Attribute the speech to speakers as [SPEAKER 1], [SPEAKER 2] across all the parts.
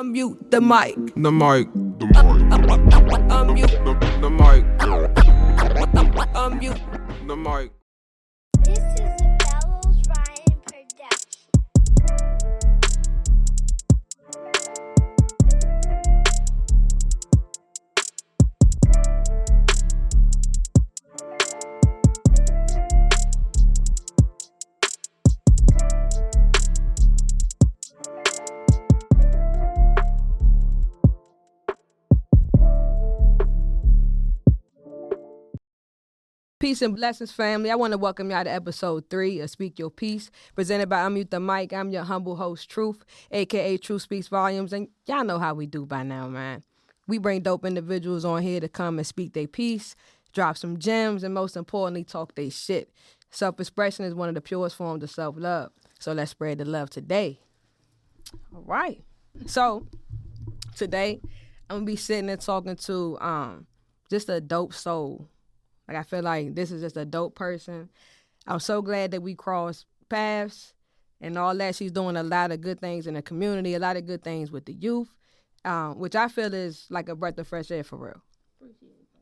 [SPEAKER 1] Unmute the mic.
[SPEAKER 2] The mic. The mic.
[SPEAKER 1] Unmute
[SPEAKER 2] The mic.
[SPEAKER 1] Unmute
[SPEAKER 2] The mic.
[SPEAKER 3] This is a Bellows Ryan production.
[SPEAKER 1] Peace and blessings, family. I want to welcome y'all to episode 3 of Speak Your Peace, presented by Unmute the Mic. I'm your humble host, TrUth, a.k.a. Truth Speaks Volumes, and y'all know how we do by now, man. We bring dope individuals on here to come and speak their piece, drop some gems, and most importantly, talk their shit. Self-expression is one of the purest forms of self-love, so let's spread the love today. All right. So, today, I'm going to be sitting and talking to just a dope soul. Like, I feel like this is just a dope person. I'm so glad that we crossed paths and all that. She's doing a lot of good things in the community, a lot of good things with the youth, which I feel is like a breath of fresh air for real.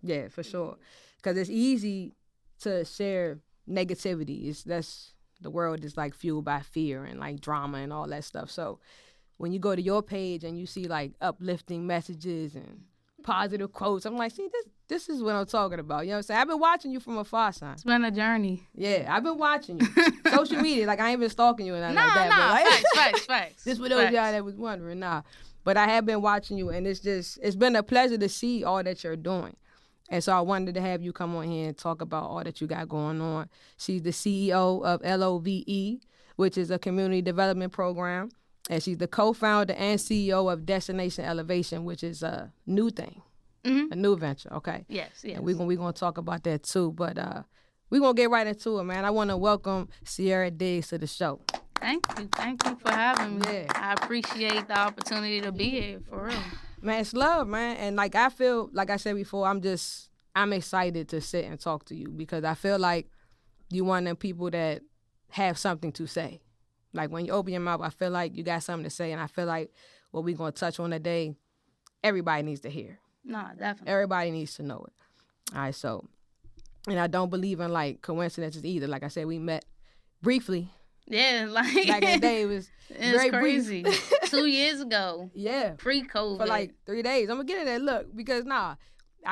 [SPEAKER 1] Yeah, for sure. Because it's easy to share negativity. The world is like fueled by fear and like drama and all that stuff. So when you go to your page and you see like uplifting messages and positive quotes, I'm like, see, this is what I'm talking about. You know what I'm saying? I've been watching you from afar, son.
[SPEAKER 4] It's been a journey.
[SPEAKER 1] Yeah, I've been watching you. Social media, like I ain't been stalking you and nothing like that.
[SPEAKER 4] Nah,
[SPEAKER 1] But like,
[SPEAKER 4] facts.
[SPEAKER 1] This for those y'all that was wondering, nah. But I have been watching you, and it's been a pleasure to see all that you're doing. And so I wanted to have you come on here and talk about all that you got going on. She's the CEO of L.O.V.E, which is a community development program. And she's the co-founder and CEO of Destination Elevation, which is a new thing, a new venture, okay?
[SPEAKER 4] Yes.
[SPEAKER 1] And we're gonna talk about that too. But we're going to get right into it, man. I want to welcome Ciara Diggs to the show.
[SPEAKER 4] Thank you for having me.
[SPEAKER 1] Yeah.
[SPEAKER 4] I appreciate the opportunity to be here, for real.
[SPEAKER 1] Man, it's love, man. And like I feel, like I said before, I'm excited to sit and talk to you because I feel like you one of them people that have something to say. Like when you open your mouth, I feel like you got something to say, and I feel like what we're going to touch on today, everybody needs to hear.
[SPEAKER 4] Nah, definitely.
[SPEAKER 1] Everybody needs to know it. All right, so, and I don't believe in like coincidences either. Like I said, we met briefly.
[SPEAKER 4] Yeah, like
[SPEAKER 1] Back in the day, it was very
[SPEAKER 4] crazy.
[SPEAKER 1] brief.
[SPEAKER 4] 2 years ago.
[SPEAKER 1] Yeah.
[SPEAKER 4] Pre-COVID.
[SPEAKER 1] For like 3 days. I'm going to get in there. Look, because I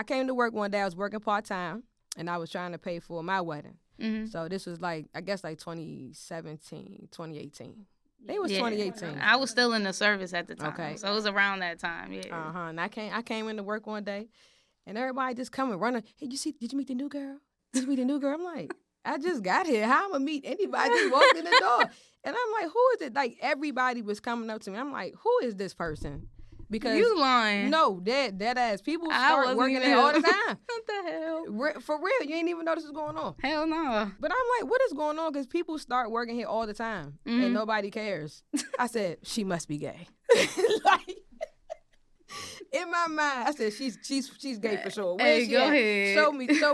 [SPEAKER 1] came to work one day. I was working part-time, and I was trying to pay for my wedding.
[SPEAKER 4] Mm-hmm.
[SPEAKER 1] So this was like, I guess like 2017, 2018. It was 2018.
[SPEAKER 4] I was still in the service at the time.
[SPEAKER 1] Okay.
[SPEAKER 4] So it was around that time, yeah.
[SPEAKER 1] Uh-huh. And I came into work one day, and everybody just coming, running. Hey, did you meet the new girl? Did you meet the new girl? I'm like, I just got here. How am I going to meet anybody who walked in the door? And I'm like, who is it? Like, everybody was coming up to me. I'm like, who is this person? Because
[SPEAKER 4] You lying.
[SPEAKER 1] No, dead ass. People
[SPEAKER 4] I
[SPEAKER 1] start
[SPEAKER 4] wasn't
[SPEAKER 1] working
[SPEAKER 4] even
[SPEAKER 1] there all the time.
[SPEAKER 4] What the hell?
[SPEAKER 1] For real, you ain't even know this was going on.
[SPEAKER 4] Hell no.
[SPEAKER 1] But I'm like, what is going on? Because people start working here all the time, and nobody cares. I said, she must be gay. Like, in my mind, I said, she's gay for sure. Where
[SPEAKER 4] Hey,
[SPEAKER 1] is she
[SPEAKER 4] go
[SPEAKER 1] at?
[SPEAKER 4] ahead.
[SPEAKER 1] Show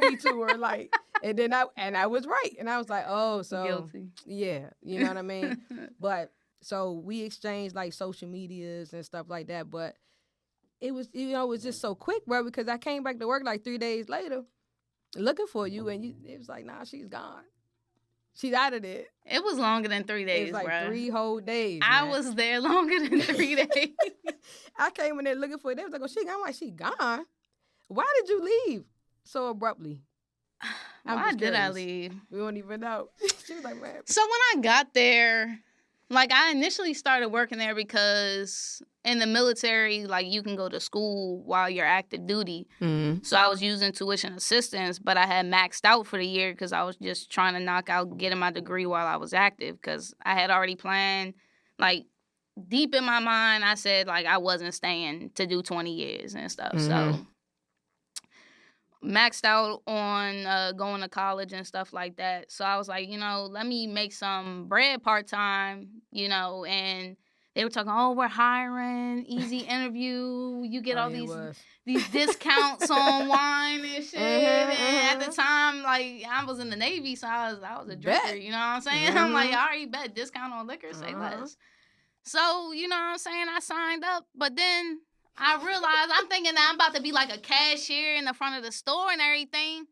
[SPEAKER 1] me to her. Like, and then I was right, and I was like, oh, so
[SPEAKER 4] Guilty.
[SPEAKER 1] yeah, you know what I mean. But so we exchanged like social medias and stuff like that, but. It was, it was just so quick, bro, because I came back to work like 3 days later looking for you, and it was like, nah, she's gone. She's out of there.
[SPEAKER 4] It was longer than 3 days,
[SPEAKER 1] It was like
[SPEAKER 4] bro.
[SPEAKER 1] 3 whole days.
[SPEAKER 4] I
[SPEAKER 1] man.
[SPEAKER 4] was there longer than 3 days.
[SPEAKER 1] I came in there looking for her. They was like, oh, she gone. I'm like, she gone? Why did you leave so abruptly?
[SPEAKER 4] Why did I leave?
[SPEAKER 1] We don't even know. She was like, man.
[SPEAKER 4] So when I got there, like I initially started working there because in the military, like you can go to school while you're active duty.
[SPEAKER 1] Mm-hmm.
[SPEAKER 4] So I was using tuition assistance, but I had maxed out for the year because I was just trying to knock out getting my degree while I was active because I had already planned, like deep in my mind, I said like I wasn't staying to do 20 years and stuff. So maxed out on going to college and stuff like that. So I was like, let me make some bread part-time, and they were talking, oh, we're hiring, easy interview. You get all these discounts on wine and shit. And at the time, like, I was in the Navy, so I was a drinker, you know what I'm saying? I'm like, I already bet discount on liquor, say less. So, you know what I'm saying? I signed up, but then I realized I'm thinking that I'm about to be like a cashier in the front of the store and everything.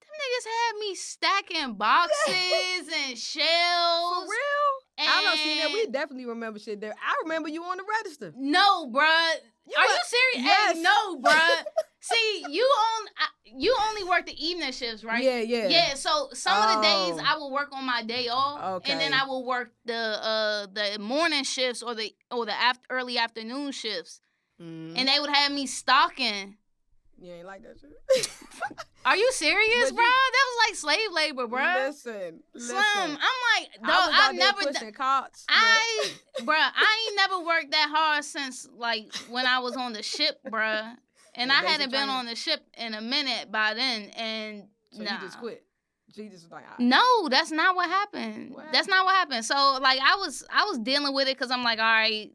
[SPEAKER 4] Them niggas had me stacking boxes and shelves.
[SPEAKER 1] For real? I don't see that. We
[SPEAKER 4] And
[SPEAKER 1] definitely remember shit there. I remember you on the register.
[SPEAKER 4] no, bruh. Are you serious?
[SPEAKER 1] Yes.
[SPEAKER 4] Hey, no, bruh. See, you only work the evening shifts, right?
[SPEAKER 1] Yeah, yeah.
[SPEAKER 4] Yeah, so some of the days
[SPEAKER 1] Oh.
[SPEAKER 4] I will work on my day off, and then
[SPEAKER 1] Okay.
[SPEAKER 4] I will work the morning shifts or the early afternoon shifts,
[SPEAKER 1] Mm.
[SPEAKER 4] and they would have me stocking.
[SPEAKER 1] You ain't like that shit?
[SPEAKER 4] Are you serious,
[SPEAKER 1] But
[SPEAKER 4] bruh? That was like slave labor, bruh.
[SPEAKER 1] Listen.
[SPEAKER 4] Slim, I'm like,
[SPEAKER 1] I
[SPEAKER 4] dog,
[SPEAKER 1] was out
[SPEAKER 4] I've
[SPEAKER 1] there
[SPEAKER 4] never
[SPEAKER 1] pushing carts.
[SPEAKER 4] I ain't never worked that hard since like when I was on the ship, bruh. And
[SPEAKER 1] Yeah,
[SPEAKER 4] I
[SPEAKER 1] basic
[SPEAKER 4] hadn't been
[SPEAKER 1] training.
[SPEAKER 4] on the ship in a minute by then, and
[SPEAKER 1] So
[SPEAKER 4] nah.
[SPEAKER 1] you just quit. She just was like, all right.
[SPEAKER 4] No, that's not what happened.
[SPEAKER 1] What
[SPEAKER 4] That's not what happened. So like I was dealing with it because I'm like, all right,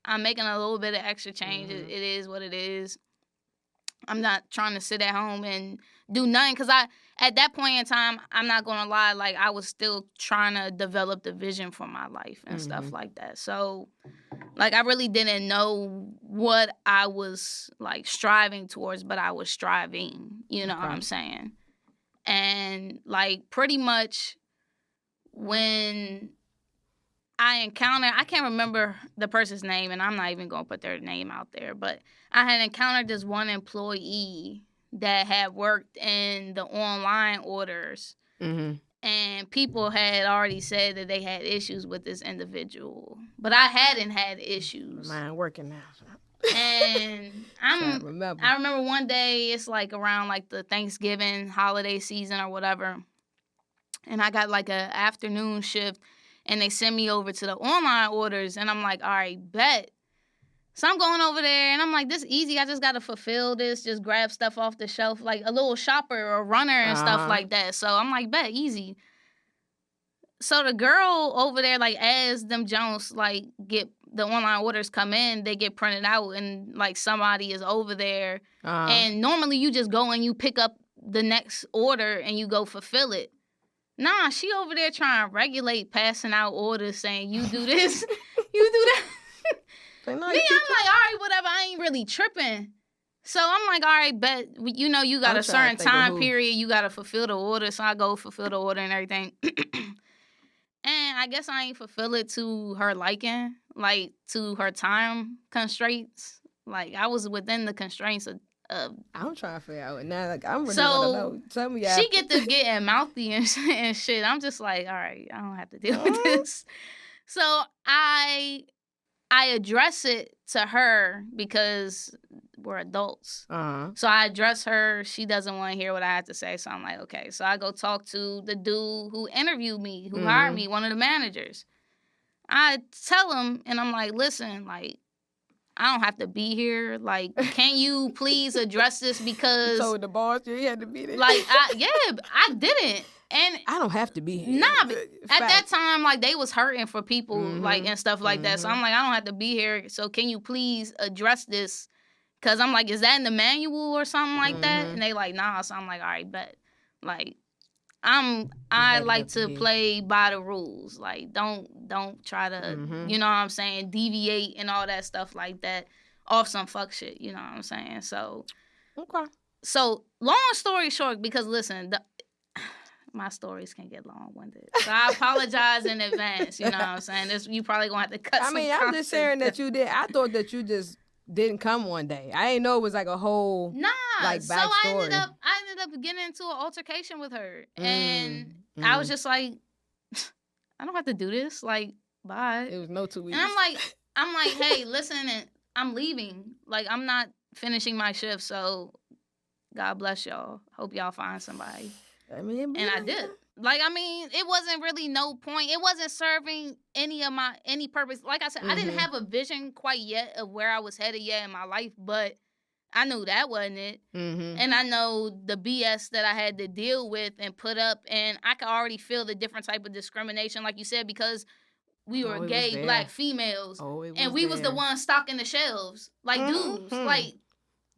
[SPEAKER 4] I'm making a little bit of extra change.
[SPEAKER 1] Mhm.
[SPEAKER 4] It is what it is. I'm not trying to sit at home and do nothing because at that point in time, I'm not gonna lie, like I was still trying to develop the vision for my life and stuff
[SPEAKER 1] Mhm.
[SPEAKER 4] like that. So like I really didn't know what I was like striving towards, but I was striving, you know what
[SPEAKER 1] Okay.
[SPEAKER 4] I'm saying? And like pretty much when I can't remember the person's name, and I'm not even gonna put their name out there, but I had encountered this one employee that had worked in the online orders,
[SPEAKER 1] Mhm.
[SPEAKER 4] and people had already said that they had issues with this individual, but I hadn't had issues.
[SPEAKER 1] Mine working now.
[SPEAKER 4] And
[SPEAKER 1] I remember.
[SPEAKER 4] I remember one day, it's like around like the Thanksgiving holiday season or whatever, and I got like a afternoon shift, and they send me over to the online orders, and I'm like, all right, bet. So I'm going over there, and I'm like, this easy. I just got to fulfill this, just grab stuff off the shelf, like a little shopper or runner and stuff like that. So I'm like, bet, easy. So the girl over there, like, as them Jones, like, get the online orders come in, they get printed out, and, like, somebody is over there. And normally you just go and you pick up the next order and you go fulfill it. Nah, she over there trying to regulate passing out orders saying, you do this, you do that.
[SPEAKER 1] No,
[SPEAKER 4] Me, I'm like, all right, whatever. I ain't really tripping. So I'm like, all right, bet, you know, you got
[SPEAKER 1] I'm
[SPEAKER 4] a
[SPEAKER 1] trying
[SPEAKER 4] certain
[SPEAKER 1] to think of
[SPEAKER 4] time
[SPEAKER 1] who.
[SPEAKER 4] period. You got to fulfill the order. So I go fulfill the order and everything. And I guess I ain't fulfill it to her liking, like to her time constraints. Like I was within the constraints of
[SPEAKER 1] I'm trying to figure out now. Like I'm really
[SPEAKER 4] So,
[SPEAKER 1] want to know. Tell me after.
[SPEAKER 4] she get to getting mouthy and shit. I'm just like, all right, I don't have to deal with this. So I address it to her because we're adults. So I address her. She doesn't want to hear what I have to say. So I'm like, okay. So I go talk to the dude who interviewed me, who hired me, one of the managers. I tell him, and I'm like, listen, like, I don't have to be here. Like, can you please address this? Because
[SPEAKER 1] You told the boss you had to be there.
[SPEAKER 4] like, I didn't. And
[SPEAKER 1] I don't have to be here.
[SPEAKER 4] nah, but at that time, like, they was hurting for people, like, and stuff like that. So
[SPEAKER 1] Mhm.
[SPEAKER 4] I'm like, I don't have to be here. So can you please address this? Because I'm like, is that in the manual or something like that? And they like, nah. So I'm like, all right, bet. Like, I like to play by the rules. Like, don't try to, you know what I'm saying, deviate and all that stuff like that off some fuck shit. You know what I'm saying? So,
[SPEAKER 1] Okay.
[SPEAKER 4] So long story short, because listen, my stories can get long-winded. So I apologize in advance. You know what I'm saying? You probably gonna have to cut.
[SPEAKER 1] I mean, I'm just saying that you did. I thought that you just didn't come one day. I didn't know it was like a whole like
[SPEAKER 4] So
[SPEAKER 1] backstory.
[SPEAKER 4] I ended up getting into an altercation with her, and I was just like, I don't have to do this. Like, bye.
[SPEAKER 1] It was no 2 weeks.
[SPEAKER 4] And I'm like, hey, listen, and I'm leaving. Like, I'm not finishing my shift. So, God bless y'all. Hope y'all find somebody.
[SPEAKER 1] I mean,
[SPEAKER 4] and I did. Like, I mean, it wasn't really no point. It wasn't serving any purpose. Like I said, I didn't have a vision quite yet of where I was headed yet in my life, but I knew that wasn't it. And I know the BS that I had to deal with and put up, and I could already feel the different type of discrimination, like you said, because we were gay Black females, and we was the ones stocking the shelves, like dudes, like.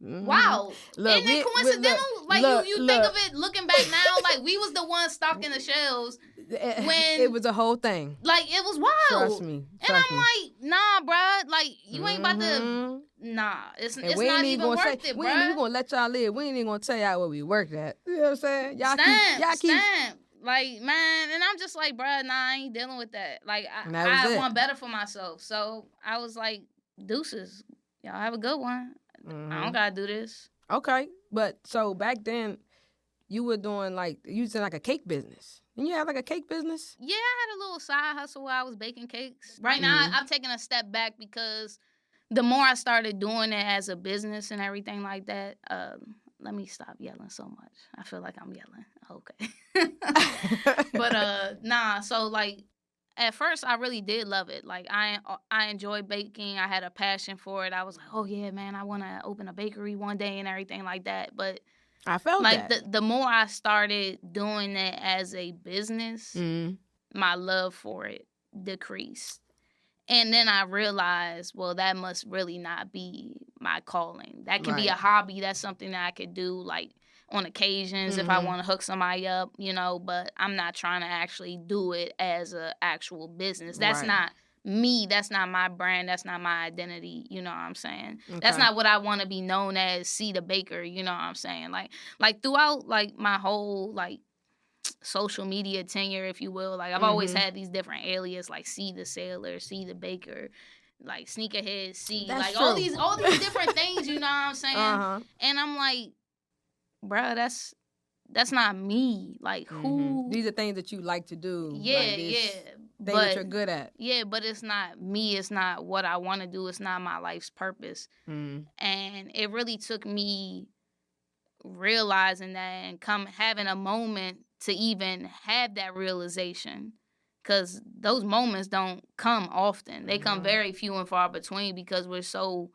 [SPEAKER 4] Wow.
[SPEAKER 1] Look,
[SPEAKER 4] Isn't it coincidental? You think of it looking back now, like we was the ones stocking the shelves when
[SPEAKER 1] it was a whole thing.
[SPEAKER 4] Like it was wild.
[SPEAKER 1] Trust me.
[SPEAKER 4] Like, nah, bruh. Like you ain't about to. Nah, it's not even worth it, bruh.
[SPEAKER 1] We gonna let y'all live. We ain't even gonna tell y'all where we worked at. You know what I'm saying? Y'all keep.
[SPEAKER 4] Like, man, and I'm just like, bruh, nah, I ain't dealing with that. Like, I want better for myself. So I was like, deuces. Y'all have a good one. I don't gotta do this.
[SPEAKER 1] Okay. But so back then, you were doing you said like a cake business. And you had like a cake business?
[SPEAKER 4] Yeah, I had a little side hustle where I was baking cakes. Right now, I've taken a step back because the more I started doing it as a business and everything like that, let me stop yelling so much. I feel like I'm yelling. Okay. But nah, so like at first I really did love it. Like I enjoyed baking. I had a passion for it. I was like, oh yeah, man, I want to open a bakery one day and everything like that. But
[SPEAKER 1] I felt
[SPEAKER 4] like
[SPEAKER 1] that.
[SPEAKER 4] the more I started doing it as a business, my love for it decreased. And then I realized, well, that must really not be my calling. That could be a hobby. That's something that I could do, like, on occasions if I want to hook somebody up, you know, but I'm not trying to actually do it as an actual business. That's not me. That's not my brand. That's not my identity. You know what I'm saying? Okay. That's not what I want to be known as, C the Baker. You know what I'm saying? Like throughout, like, my whole, like, social media tenure, if you will. Like, I've always had these different aliases, like C the Sailor, C the Baker, like Sneakerhead C.
[SPEAKER 1] That's
[SPEAKER 4] like,
[SPEAKER 1] true.
[SPEAKER 4] all these different things, you know what I'm saying? And I'm like, bruh, that's not me. Like, who?
[SPEAKER 1] These are things that you like to do.
[SPEAKER 4] Yeah,
[SPEAKER 1] like things that you're good at.
[SPEAKER 4] Yeah, but it's not me. It's not what I want to do. It's not my life's purpose. And it really took me realizing that and having a moment to even have that realization, because those moments don't come often. They come very few and far between because we're so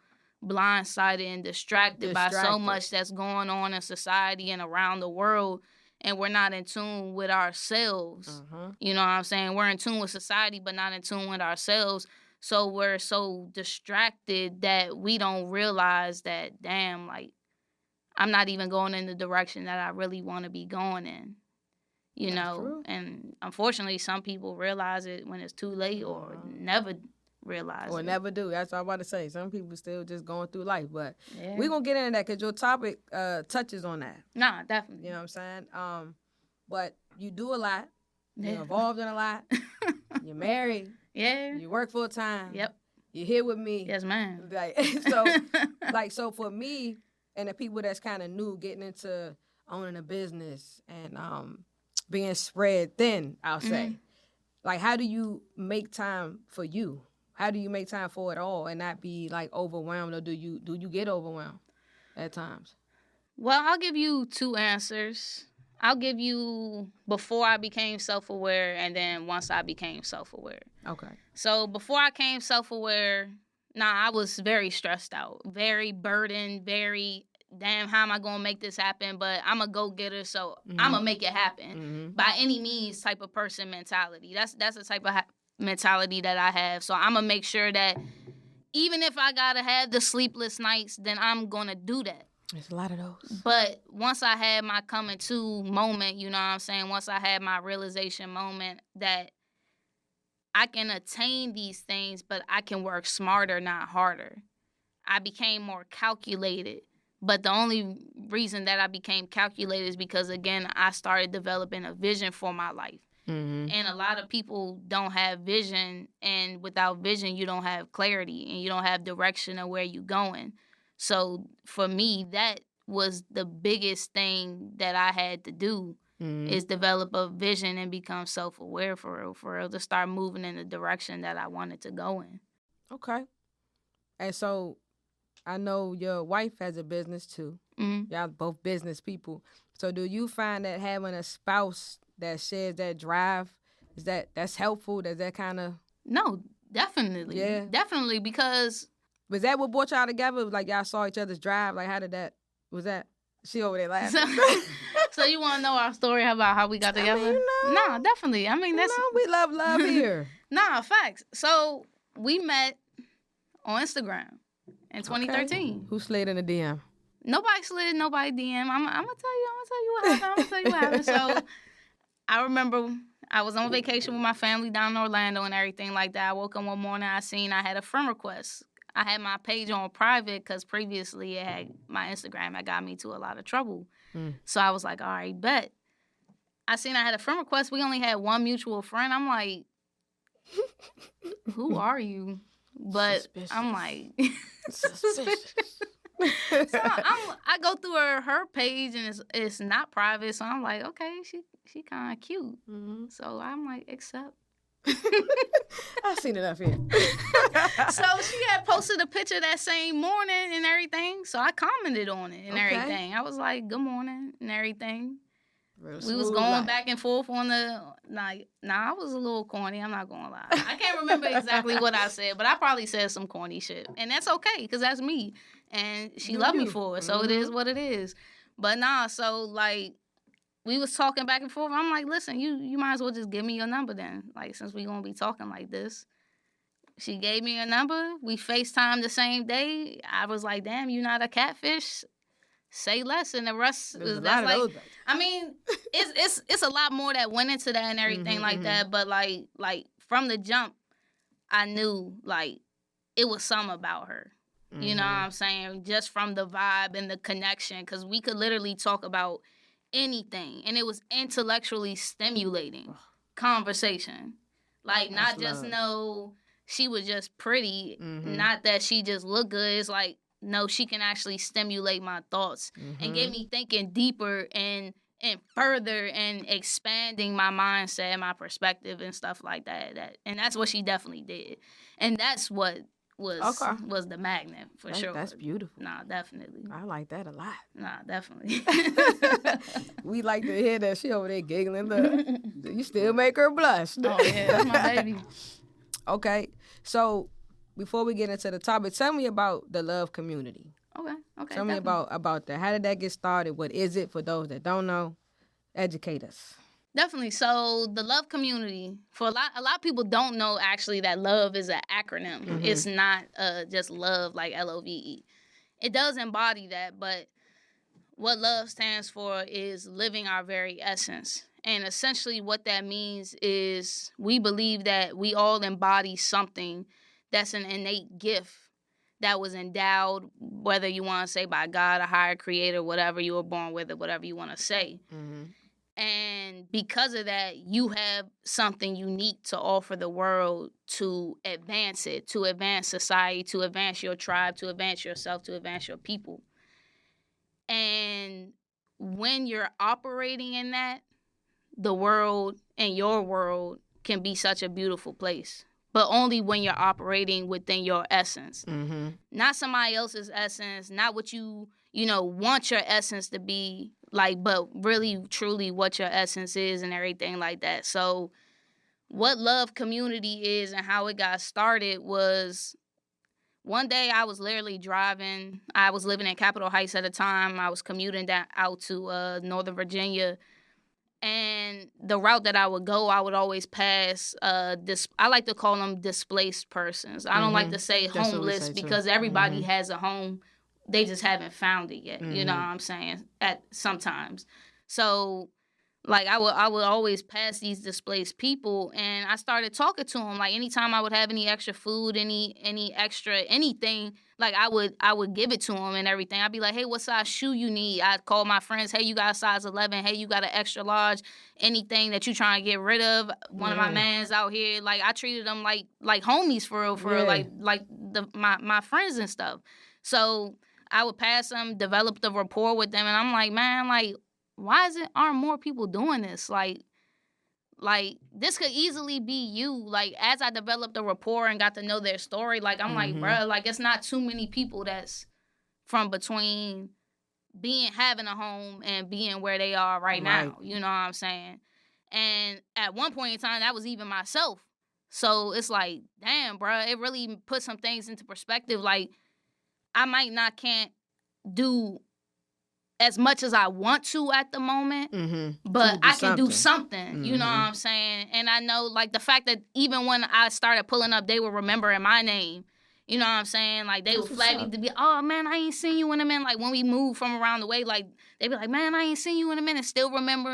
[SPEAKER 4] blindsided and distracted by so much that's going on in society and around the world, and we're not in tune with ourselves. You know what I'm saying? We're in tune with society but not in tune with ourselves, so we're so distracted that we don't realize that, damn, like, I'm not even going in the direction that I really want to be going in, you know? True. And unfortunately, some people realize it when it's too late or never realize it.
[SPEAKER 1] Or never do. That's what I'm about to say. Some people still just going through life. But we're going to get into that because your topic touches on that.
[SPEAKER 4] Nah, definitely.
[SPEAKER 1] You know what I'm saying? But you do a lot. You're involved in a lot. You're married.
[SPEAKER 4] Yeah.
[SPEAKER 1] You work full time.
[SPEAKER 4] Yep.
[SPEAKER 1] You're here with me.
[SPEAKER 4] Yes, ma'am.
[SPEAKER 1] So for me, and the people that's kind of new, getting into owning a business and being spread thin, I'll say. Like, how do you make time for you? How do you make time for it all and not be, like, overwhelmed? Or do you get overwhelmed at times?
[SPEAKER 4] Well, I'll give you two answers. I'll give you before I became self-aware and then once I became self-aware. Okay. So before I became self-aware, I was very stressed out, very burdened, very, damn, how am I going to make this happen? But I'm a go-getter, so I'm going to make it happen. By any means type of person mentality. That's the type of mentality that I have. So I'm going to make sure that even if I got to have the sleepless nights, then I'm going to do that.
[SPEAKER 1] There's a lot of those.
[SPEAKER 4] But once I had my coming to moment, you know what I'm saying? Once I had my realization moment that I can attain these things, but I can work smarter, not harder. I became more calculated. But the only reason that I became calculated is because, again, I started developing a vision for my life. And a lot of people don't have vision, and without vision, you don't have clarity, and you don't have direction of where you're going. So for me, that was the biggest thing that I had to do. Is develop a vision and become self-aware for real, to start moving in the direction that I wanted to go in.
[SPEAKER 1] Okay. And so I know your wife has a business too. Y'all both business people. So do you find that having a spouse that shares that drive, that's helpful? Does that kind of...
[SPEAKER 4] No, definitely. Yeah. Definitely, because...
[SPEAKER 1] Was that what brought y'all together? Like, y'all saw each other's drive? Like, how did that... Was that... She over there laughing.
[SPEAKER 4] So you want to know our story about how we got together?
[SPEAKER 1] I mean,
[SPEAKER 4] Nah, definitely. I mean, that's...
[SPEAKER 1] we love here.
[SPEAKER 4] Nah, facts. So we met on Instagram in 2013.
[SPEAKER 1] Okay. Who slid in the DM?
[SPEAKER 4] Nobody slid, nobody DM. I'm gonna tell you what happened. So I remember I was on vacation with my family down in Orlando and everything like that. I woke up one morning, I seen I had a friend request. I had my page on private because previously my Instagram had got me to a lot of trouble. So I was like, all right, bet. I seen I had a friend request. We only had one mutual friend. I'm like, who are you? But
[SPEAKER 1] Suspicious.
[SPEAKER 4] I'm like,
[SPEAKER 1] Suspicious.
[SPEAKER 4] so I go through her page and it's not private. So I'm like, okay, she kind of cute. So I'm like, accept.
[SPEAKER 1] I've seen it up here.
[SPEAKER 4] So she had posted a picture that same morning and everything. So I commented on it and everything. I was like, good morning and everything. We was going back and forth on the I was a little corny. I'm not gonna lie. I can't remember exactly what I said, but I probably said some corny shit, and that's okay because that's me, and she loved me for it, so it is what it is. But so like we was talking back and forth. I'm like, listen, you might as well just give me your number then, like since we gonna be talking like this. She gave me her number. We FaceTimed the same day. I was like, damn, you not a catfish? Say less, and the rest is that's like. I mean, it's a lot more that went into that and everything like that. But like from the jump, I knew like it was something about her. You know what I'm saying? Just from the vibe and the connection, because we could literally talk about anything, and it was intellectually stimulating conversation. Like not just know she was just pretty, not that she just looked good. It's like. No, she can actually stimulate my thoughts and get me thinking deeper and further and expanding my mindset, my perspective and stuff like that. And that's what she definitely did. And that's what was the magnet for sure.
[SPEAKER 1] That's beautiful.
[SPEAKER 4] Nah, definitely.
[SPEAKER 1] I like that a lot.
[SPEAKER 4] Nah, definitely.
[SPEAKER 1] We like to hear that. She over there giggling. Look, you still make her blush.
[SPEAKER 4] Oh yeah, that's my baby.
[SPEAKER 1] Okay, so. Before we get into the topic, tell me about the L.O.V.E community.
[SPEAKER 4] Okay.
[SPEAKER 1] Tell me about that. How did that get started? What is it for those that don't know? Educate us.
[SPEAKER 4] Definitely. So the L.O.V.E community, for a lot of people don't know actually that L.O.V.E is an acronym. It's not just love like L-O-V-E. It does embody that, but what L.O.V.E stands for is living our very essence. And essentially what that means is we believe that we all embody something that's an innate gift that was endowed, whether you want to say by God, a higher creator, whatever you were born with, or whatever you want to say. And because of that, you have something unique to offer the world to advance it, to advance society, to advance your tribe, to advance yourself, to advance your people. And when you're operating in that, the world and your world can be such a beautiful place. But only when you're operating within your essence. Not somebody else's essence, not what you want your essence to be like, but really, truly what your essence is and everything like that. So what L.O.V.E community is and how it got started was one day I was literally driving. I was living in Capitol Heights at the time. I was commuting out to Northern Virginia. And the route that I would go, I would always pass I like to call them displaced persons. I don't like to say homeless because everybody has a home. They just haven't found it yet. You know what I'm saying? At sometimes. So like I would always pass these displaced people, and I started talking to them. Like anytime I would have any extra food, any extra anything, like I would give it to them and everything. I'd be like, hey, what size shoe you need? I'd call my friends, hey, you got a size 11. Hey, you got an extra large. Anything that you trying to get rid of. One of my mans out here, like I treated them like homies for real, like my friends and stuff. So I would pass them, develop the rapport with them, and I'm like, man, like, why aren't more people doing this? Like this could easily be you. Like as I developed a rapport and got to know their story, like I'm like, bruh, like it's not too many people that's from between having a home and being where they are right now. You know what I'm saying? And at one point in time, that was even myself. So it's like, damn, bruh, it really put some things into perspective. Like I can't do as much as I want to at the moment, but I can do something, you know what I'm saying? And I know, like, the fact that even when I started pulling up, they were remembering my name, You know what I'm saying? Like, they
[SPEAKER 1] That's
[SPEAKER 4] would
[SPEAKER 1] what's
[SPEAKER 4] flag me
[SPEAKER 1] up.
[SPEAKER 4] to be, oh, man, I ain't seen you in a minute. Like, when we moved from around the way, like, they be like, man, I ain't seen you in a minute. Still remember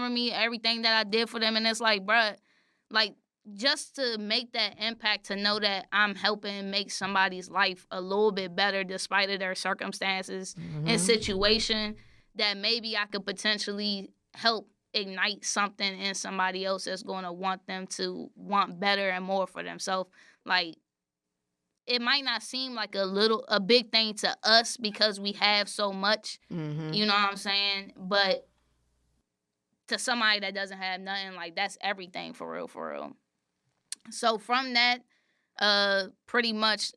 [SPEAKER 4] me, everything that I did for them. And it's like, bruh, like, just to make that impact, to know that I'm helping make somebody's life a little bit better despite of their circumstances and situation, that maybe I could potentially help ignite something in somebody else that's going to want them to want better and more for themselves. Like, it might not seem like a big thing to us because we have so much, you know what I'm saying? But to somebody that doesn't have nothing, like, that's everything for real, for real. So from that, pretty much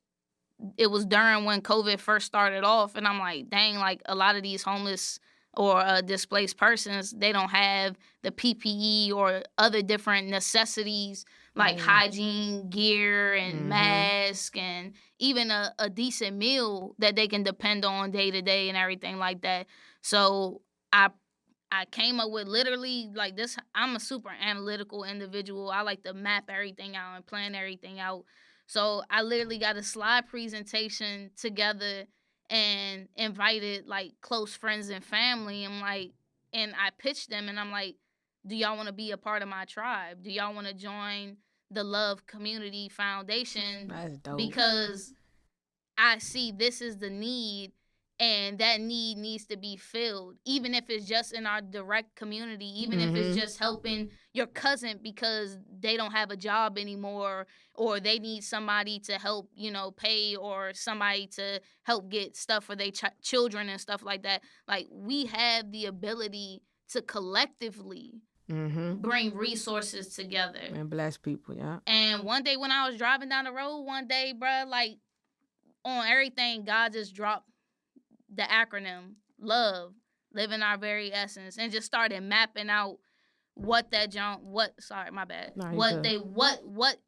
[SPEAKER 4] it was during when COVID first started off, and I'm like, dang, like, a lot of these homeless or displaced persons, they don't have the PPE or other different necessities like hygiene gear and mask and even a decent meal that they can depend on day to day and everything like that. So I came up with literally like this. I'm a super analytical individual. I like to map everything out and plan everything out. So I literally got a slide presentation together and invited like close friends and family. And I pitched them and I'm like, do y'all want to be a part of my tribe? Do y'all want to join the L.O.V.E Community Foundation?
[SPEAKER 1] That's dope.
[SPEAKER 4] Because I see this is the need, and that need needs to be filled, even if it's just in our direct community, even if it's just helping your cousin because they don't have a job anymore, or they need somebody to help, pay, or somebody to help get stuff for their children and stuff like that. Like, we have the ability to collectively bring resources together.
[SPEAKER 1] And bless people, yeah.
[SPEAKER 4] And one day when I was driving down the road bruh, like, on everything, God just dropped the acronym LOVE, living our very essence, and just started mapping out what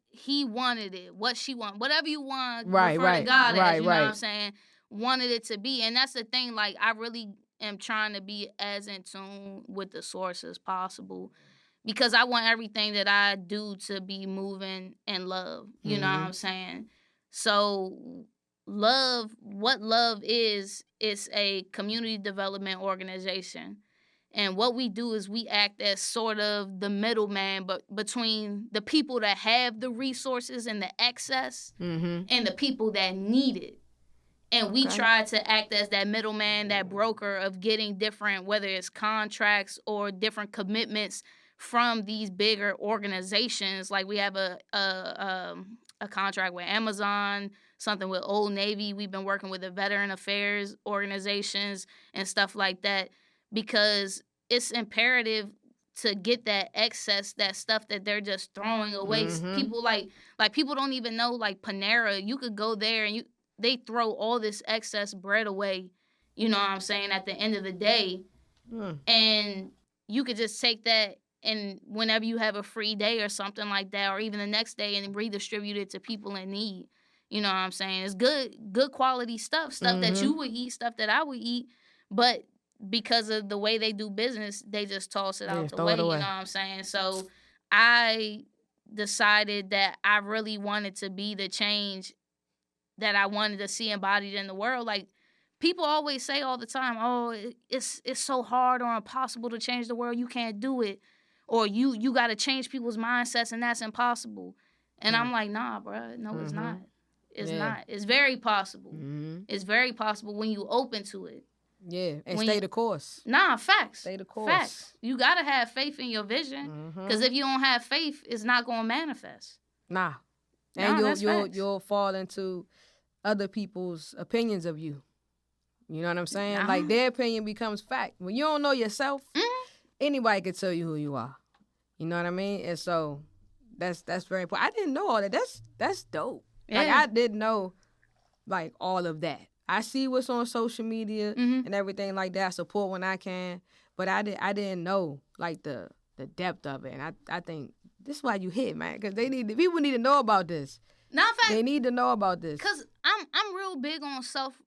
[SPEAKER 4] he wanted it, what she wanted, whatever you want, refer to God as, you know what I'm saying, wanted it to be. And that's the thing, like, I really am trying to be as in tune with the source as possible, because I want everything that I do to be moving in love, you know what I'm saying? So what L.O.V.E is a community development organization. And what we do is we act as sort of the middleman, but between the people that have the resources and the access and the people that need it. And we try to act as that middleman, that broker of getting different, whether it's contracts or different commitments from these bigger organizations. Like, we have a contract with Amazon, something with Old Navy. We've been working with the Veteran Affairs organizations and stuff like that, because it's imperative to get that excess, that stuff that they're just throwing away. People like people don't even know, like Panera, you could go there and they throw all this excess bread away, you know what I'm saying, at the end of the day. And you could just take that, and whenever you have a free day or something like that, or even the next day, and redistribute it to people in need. You know what I'm saying? It's good quality stuff that you would eat, stuff that I would eat, but because of the way they do business, they just toss it out the way, you know what I'm saying? So I decided that I really wanted to be the change that I wanted to see embodied in the world. Like, people always say all the time, oh, it's so hard or impossible to change the world, you can't do it. Or you got to change people's mindsets and that's impossible. And I'm like, nah, bro, no, it's not. It's not. It's very possible. It's very possible when you open to it.
[SPEAKER 1] Yeah, and stay the course.
[SPEAKER 4] Nah, facts.
[SPEAKER 1] Stay the course.
[SPEAKER 4] Facts. You got to have faith in your vision, because if you don't have faith, it's not going to manifest.
[SPEAKER 1] Nah. And you'll fall into other people's opinions of you. You know what I'm saying?
[SPEAKER 4] Nah.
[SPEAKER 1] Like, their opinion becomes fact. When you don't know yourself, anybody can tell you who you are. You know what I mean? And so that's very important. I didn't know all that. That's dope.
[SPEAKER 4] Yeah.
[SPEAKER 1] Like, I didn't know, like, all of that. I see what's on social media and everything like that. I support when I can, but I didn't know, like, the depth of it. And I think this is why you hit, man, because people need to know about this. They need to know about this.
[SPEAKER 4] Cause I'm real big on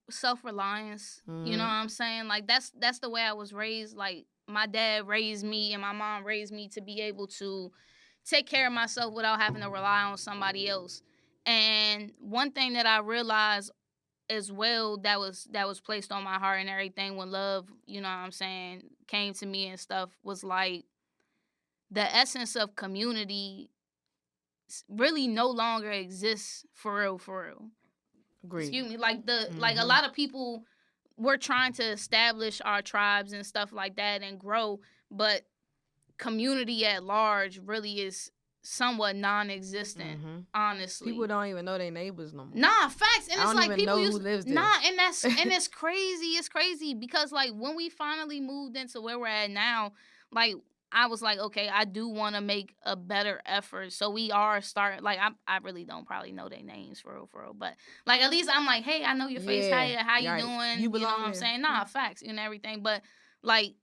[SPEAKER 4] self-reliance. You know what I'm saying? Like, that's the way I was raised. Like, my dad raised me and my mom raised me to be able to take care of myself without having to rely on somebody else. And one thing that I realized as well that was placed on my heart and everything when L.O.V.E, you know what I'm saying, came to me and stuff was like the essence of community really no longer exists for real, for real.
[SPEAKER 1] Agreed.
[SPEAKER 4] Excuse me, like a lot of people we're trying to establish our tribes and stuff like that and grow, but community at large really is somewhat non-existent, honestly.
[SPEAKER 1] People don't even know their neighbors no more.
[SPEAKER 4] Nah, facts. And
[SPEAKER 1] I
[SPEAKER 4] it's
[SPEAKER 1] don't
[SPEAKER 4] like
[SPEAKER 1] even
[SPEAKER 4] people
[SPEAKER 1] know
[SPEAKER 4] used
[SPEAKER 1] who lives there.
[SPEAKER 4] Nah, and it's crazy. It's crazy because like when we finally moved into where we're at now, like I was like, okay, I do want to make a better effort. So we are starting. Like I really don't probably know their names for real. But like at least I'm like, hey, I know your face.
[SPEAKER 1] Yeah,
[SPEAKER 4] How you
[SPEAKER 1] right.
[SPEAKER 4] doing?
[SPEAKER 1] You
[SPEAKER 4] know
[SPEAKER 1] belong
[SPEAKER 4] what I'm
[SPEAKER 1] there.
[SPEAKER 4] saying? Nah, facts and everything. But like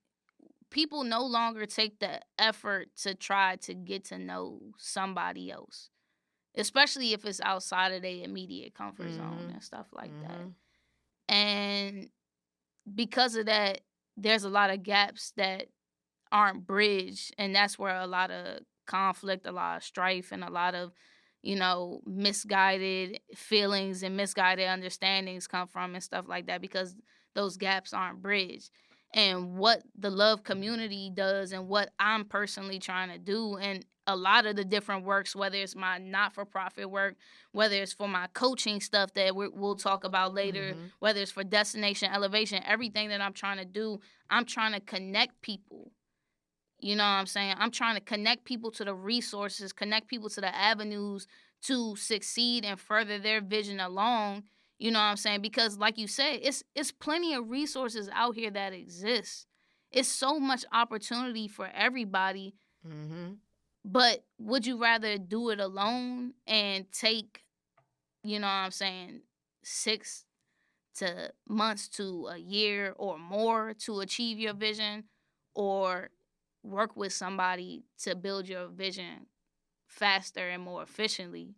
[SPEAKER 4] people no longer take the effort to try to get to know somebody else, especially if it's outside of their immediate comfort zone and stuff like that. And because of that, there's a lot of gaps that aren't bridged, and that's where a lot of conflict, a lot of strife, and a lot of misguided feelings and misguided understandings come from and stuff like that, because those gaps aren't bridged. And what the L.O.V.E community does and what I'm personally trying to do, and a lot of the different works, whether it's my not-for-profit work, whether it's for my coaching stuff that we'll talk about later, whether it's for Destination Elevation, everything that I'm trying to do, I'm trying to connect people. You know what I'm saying? I'm trying to connect people to the resources, connect people to the avenues to succeed and further their vision along. You know what I'm saying? Because like you said, it's plenty of resources out here that exist. It's so much opportunity for everybody. But would you rather do it alone and take, you know what I'm saying, 6 to months to a year or more to achieve your vision, or work with somebody to build your vision faster and more efficiently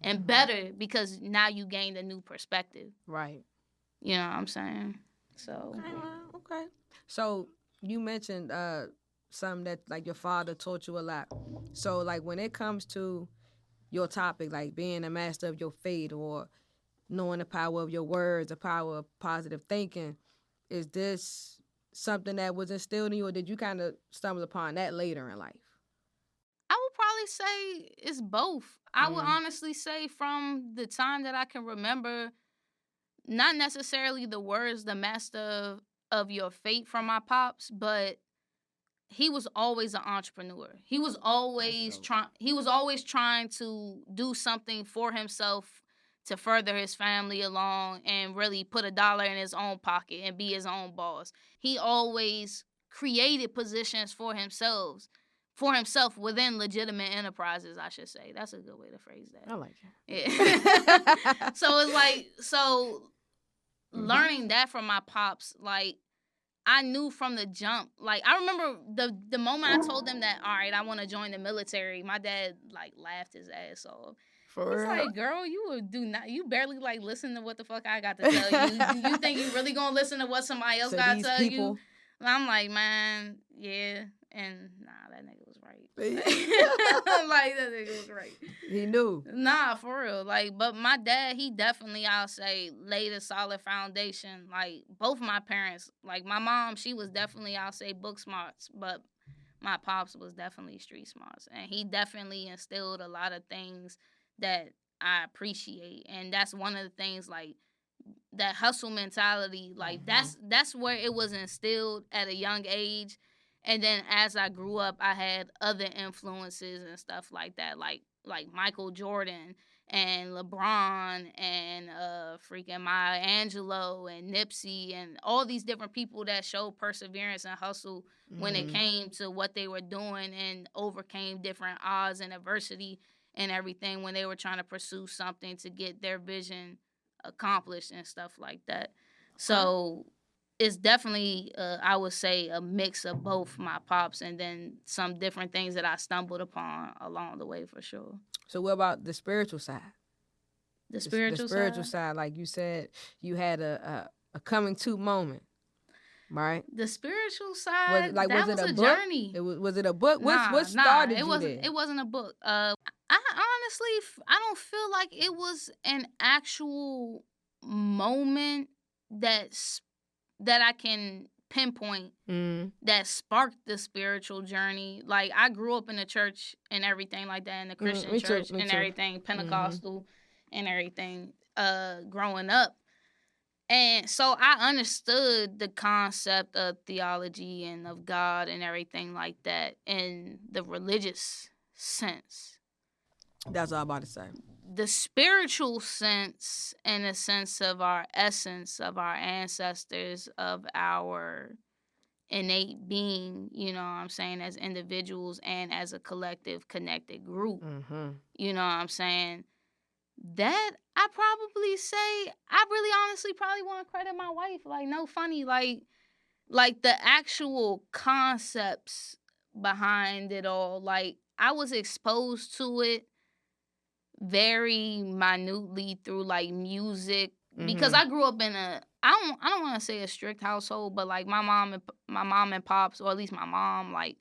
[SPEAKER 4] and better, because now you gained a new perspective.
[SPEAKER 1] Right.
[SPEAKER 4] You know what I'm saying? So
[SPEAKER 1] Okay. So you mentioned something that like your father taught you a lot. So like when it comes to your topic, like being a master of your fate or knowing the power of your words, the power of positive thinking, is this something that was instilled in you, or did you kind of stumble upon that later in life?
[SPEAKER 4] I would probably say it's both. I would honestly say from the time that I can remember, not necessarily the words, the master of your fate from my pops, but he was always an entrepreneur. He was always trying to do something for himself to further his family along and really put $1 in his own pocket and be his own boss. He always created positions for himself within legitimate enterprises, I should say. That's a good way to phrase that.
[SPEAKER 1] I like it.
[SPEAKER 4] Yeah. So it's like, learning that from my pops, like, I knew from the jump. Like, I remember the moment I told them that, all right, I want to join the military, my dad, like, laughed his ass off.
[SPEAKER 1] For
[SPEAKER 4] He's
[SPEAKER 1] real?
[SPEAKER 4] like, girl, you barely, like, listen to what the fuck I got to tell you. You think you really gonna listen to what somebody else got to tell you? And I'm like, man, yeah. And nah, that nigga was right. Like, that nigga was right.
[SPEAKER 1] He knew.
[SPEAKER 4] Nah, for real. Like, but my dad, he definitely, I'll say, laid a solid foundation. Like, both my parents, like, my mom, she was definitely, I'll say, book smarts, but my pops was definitely street smarts. And he definitely instilled a lot of things that I appreciate. And that's one of the things, like, that hustle mentality, like, that's where it was instilled at a young age. And then as I grew up, I had other influences and stuff like that, like Michael Jordan and LeBron and freaking Maya Angelou and Nipsey and all these different people that showed perseverance and hustle when it came to what they were doing and overcame different odds and adversity and everything when they were trying to pursue something to get their vision accomplished and stuff like that. So it's definitely, I would say, a mix of both my pops and then some different things that I stumbled upon along the way, for sure.
[SPEAKER 1] So what about the spiritual side?
[SPEAKER 4] The spiritual
[SPEAKER 1] side, like you said, you had a coming to moment, right?
[SPEAKER 4] The spiritual side,
[SPEAKER 1] was it
[SPEAKER 4] a
[SPEAKER 1] book?
[SPEAKER 4] journey.
[SPEAKER 1] Was it a book? What started you there?
[SPEAKER 4] It wasn't a book. I honestly, I don't feel like it was an actual moment that I can pinpoint that sparked the spiritual journey. Like, I grew up in the church and everything like that, in the Christian
[SPEAKER 1] me too,
[SPEAKER 4] church
[SPEAKER 1] me
[SPEAKER 4] and
[SPEAKER 1] too.
[SPEAKER 4] everything, Pentecostal and everything, growing up. And so I understood the concept of theology and of God and everything like that in the religious sense.
[SPEAKER 1] That's all I'm about to say.
[SPEAKER 4] The spiritual sense, in the sense of our essence, of our ancestors, of our innate being, you know what I'm saying, as individuals and as a collective connected group. You know what I'm saying? That I probably say, I really honestly probably want to credit my wife. Like, no funny, like the actual concepts behind it all. Like, I was exposed to it very minutely through like music, because I grew up in a, I don't want to say a strict household, but like my mom and pops, or at least my mom, like,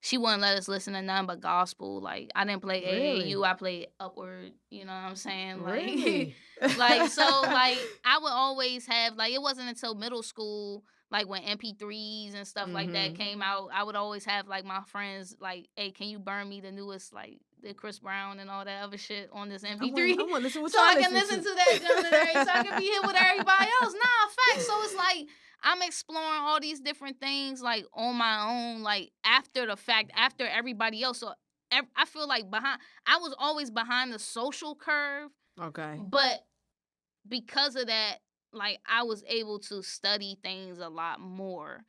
[SPEAKER 4] she wouldn't let us listen to nothing but gospel. Like, I didn't play
[SPEAKER 1] Really?
[SPEAKER 4] AAU, I played Upward. You know what I'm saying? Like,
[SPEAKER 1] Really?
[SPEAKER 4] like, so, like, I would always have, like, it wasn't until middle school, like, when MP3s and stuff like that came out, I would always have, like, my friends, like, hey, can you burn me the newest, like, the Chris Brown and all that other shit on this MP3?
[SPEAKER 1] I want to listen what
[SPEAKER 4] so
[SPEAKER 1] y'all
[SPEAKER 4] I can listen to that jump so I can be here with everybody else. Nah, facts. So it's like, I'm exploring all these different things, like, on my own, like, after the fact, after everybody else. So I feel like I was always behind the social curve.
[SPEAKER 1] Okay.
[SPEAKER 4] But because of that, like, I was able to study things a lot more,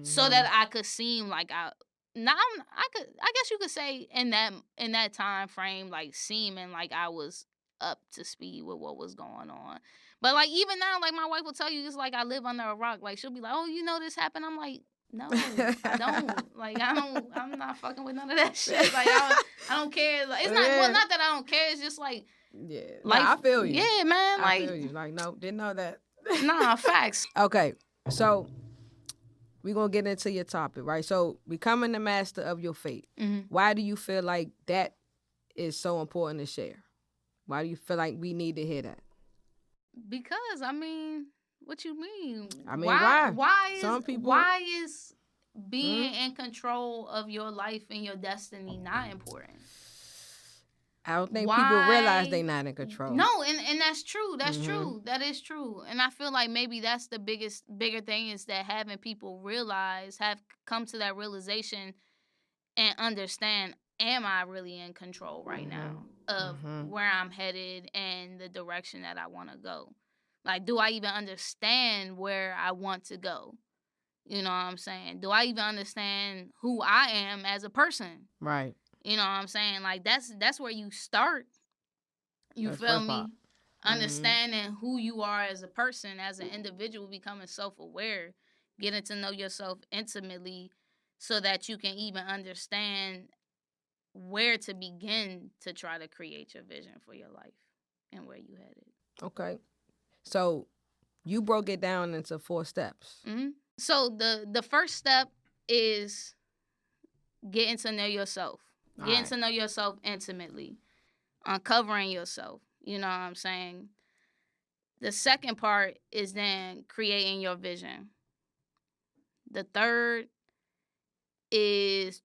[SPEAKER 4] so that I could seem like I guess you could say in that time frame, like, seeming like I was up to speed with what was going on. But like, even now, like, my wife will tell you, it's like I live under a rock. Like, she'll be like, oh, you know this happened? I'm like, no, I don't. Like, I'm not fucking with none of that shit. Like, I don't care. Like, it's not, well, not that I don't care. It's just like,
[SPEAKER 1] yeah,
[SPEAKER 4] life,
[SPEAKER 1] I feel you.
[SPEAKER 4] Yeah, man. Like,
[SPEAKER 1] I feel you. Like, no, didn't know that.
[SPEAKER 4] Nah, facts.
[SPEAKER 1] Okay, so we're going to get into your topic, right? So, becoming the master of your fate. Why do you feel like that is so important to share? Why do you feel like we need to hear that?
[SPEAKER 4] Because, I mean, what you mean?
[SPEAKER 1] I mean, why?
[SPEAKER 4] Why is being in control of your life and your destiny not important?
[SPEAKER 1] I don't think people realize they're not in control.
[SPEAKER 4] No, and that's true. That's true. That is true. And I feel like maybe that's the bigger thing, is that having people have come to that realization and understand, am I really in control right now of where I'm headed and the direction that I want to go? Like, do I even understand where I want to go? You know what I'm saying? Do I even understand who I am as a person?
[SPEAKER 1] Right.
[SPEAKER 4] You know what I'm saying? Like, that's where you start. You feel me? Understanding who you are as a person, as an individual, becoming self-aware, getting to know yourself intimately, so that you can even understand where to begin to try to create your vision for your life and where you headed. Okay.
[SPEAKER 1] So you broke it down into 4 steps.
[SPEAKER 4] So the first step is getting to know yourself. Getting to know yourself intimately. Uncovering yourself. You know what I'm saying? The second part is then creating your vision. The third is...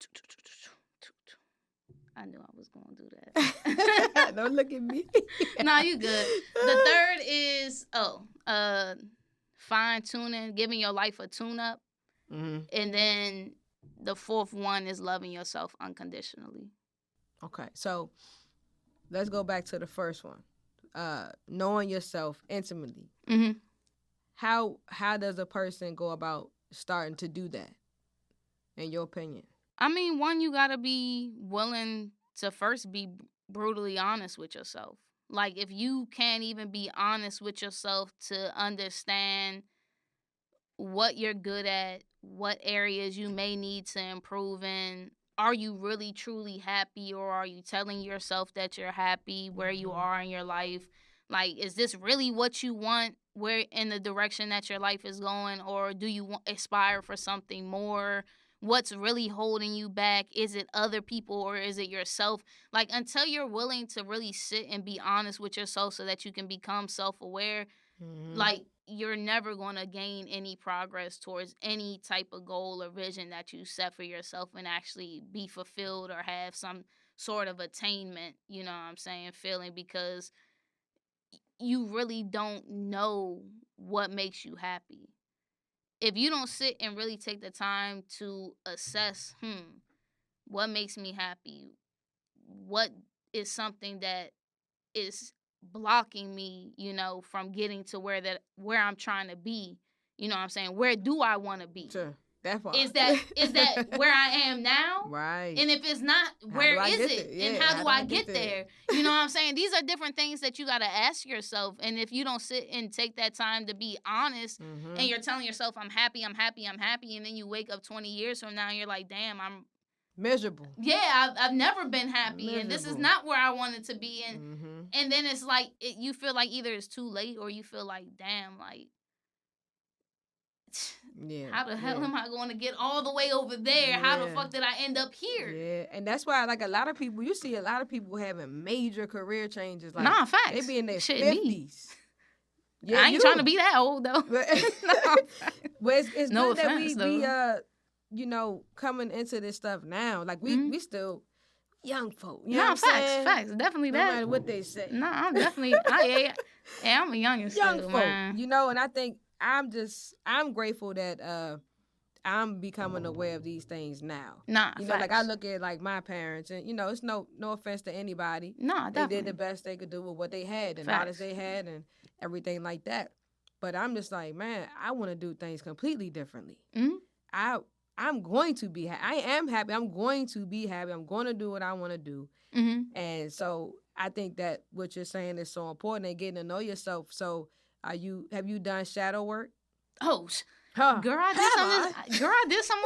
[SPEAKER 4] I knew I was going to do that.
[SPEAKER 1] Don't look at me.
[SPEAKER 4] Nah, you good. The third is, fine-tuning, giving your life a tune-up. And then the fourth one is loving yourself unconditionally.
[SPEAKER 1] Okay, so let's go back to the first one. Knowing yourself intimately. How does a person go about starting to do that, in your opinion?
[SPEAKER 4] I mean, one, you gotta be willing to first be brutally honest with yourself. Like, if you can't even be honest with yourself to understand what you're good at, what areas you may need to improve in, are you really truly happy, or are you telling yourself that you're happy where you are in your life? Like, is this really what you want, where in the direction that your life is going, or do you aspire for something more what's really holding you back. Is it other people or is it yourself? Like, until you're willing to really sit and be honest with yourself so that you can become self-aware, like, you're never going to gain any progress towards any type of goal or vision that you set for yourself and actually be fulfilled or have some sort of attainment, you know what I'm saying, feeling, because you really don't know what makes you happy. If you don't sit and really take the time to assess, what makes me happy? What is something that is blocking me, you know, from getting to where I'm trying to be? You know what I'm saying? Where do I want to be?
[SPEAKER 1] Sure. That far.
[SPEAKER 4] Is that where I am now?
[SPEAKER 1] Right.
[SPEAKER 4] And if it's not, where is it?
[SPEAKER 1] Yeah,
[SPEAKER 4] and how do I get there? You know what I'm saying? These are different things that you got to ask yourself. And if you don't sit and take that time to be honest, and you're telling yourself, I'm happy, I'm happy, I'm happy, and then you wake up 20 years from now and you're like, damn, I'm
[SPEAKER 1] miserable.
[SPEAKER 4] Yeah, I've never been happy, and this is not where I wanted to be. And then it's like you feel like either it's too late or you feel like, damn, like, how the hell am I going to get all the way over there? How the fuck did I end up here?
[SPEAKER 1] Yeah, and that's why, like, a lot of people, you see a lot of people having major career changes. Like,
[SPEAKER 4] nah, facts.
[SPEAKER 1] They be in their 50s.
[SPEAKER 4] Yeah, I ain't trying to be that old, though.
[SPEAKER 1] But it's
[SPEAKER 4] no
[SPEAKER 1] good
[SPEAKER 4] offense,
[SPEAKER 1] that we you know, coming into this stuff now. Like, we still young folk. You know what I'm saying?
[SPEAKER 4] Facts. Definitely
[SPEAKER 1] no
[SPEAKER 4] that.
[SPEAKER 1] No matter what they say.
[SPEAKER 4] No, I'm definitely, I'm a youngin'
[SPEAKER 1] young
[SPEAKER 4] still,
[SPEAKER 1] folk,
[SPEAKER 4] man.
[SPEAKER 1] You know, and I think I'm grateful that I'm becoming aware of these things now.
[SPEAKER 4] Nah,
[SPEAKER 1] you know,
[SPEAKER 4] facts.
[SPEAKER 1] like I look at like my parents, and you know, it's no offense to anybody.
[SPEAKER 4] Nah, definitely.
[SPEAKER 1] They did the best they could do with what they had and
[SPEAKER 4] facts.
[SPEAKER 1] knowledge they had and everything like that. But I'm just like, man, I want to do things completely differently. I'm going to be I am happy. I'm going to be happy. I'm going to do what I want to do. And so I think that what you're saying is so important and getting to know yourself. So have you done shadow work?
[SPEAKER 4] Oh, girl, I did some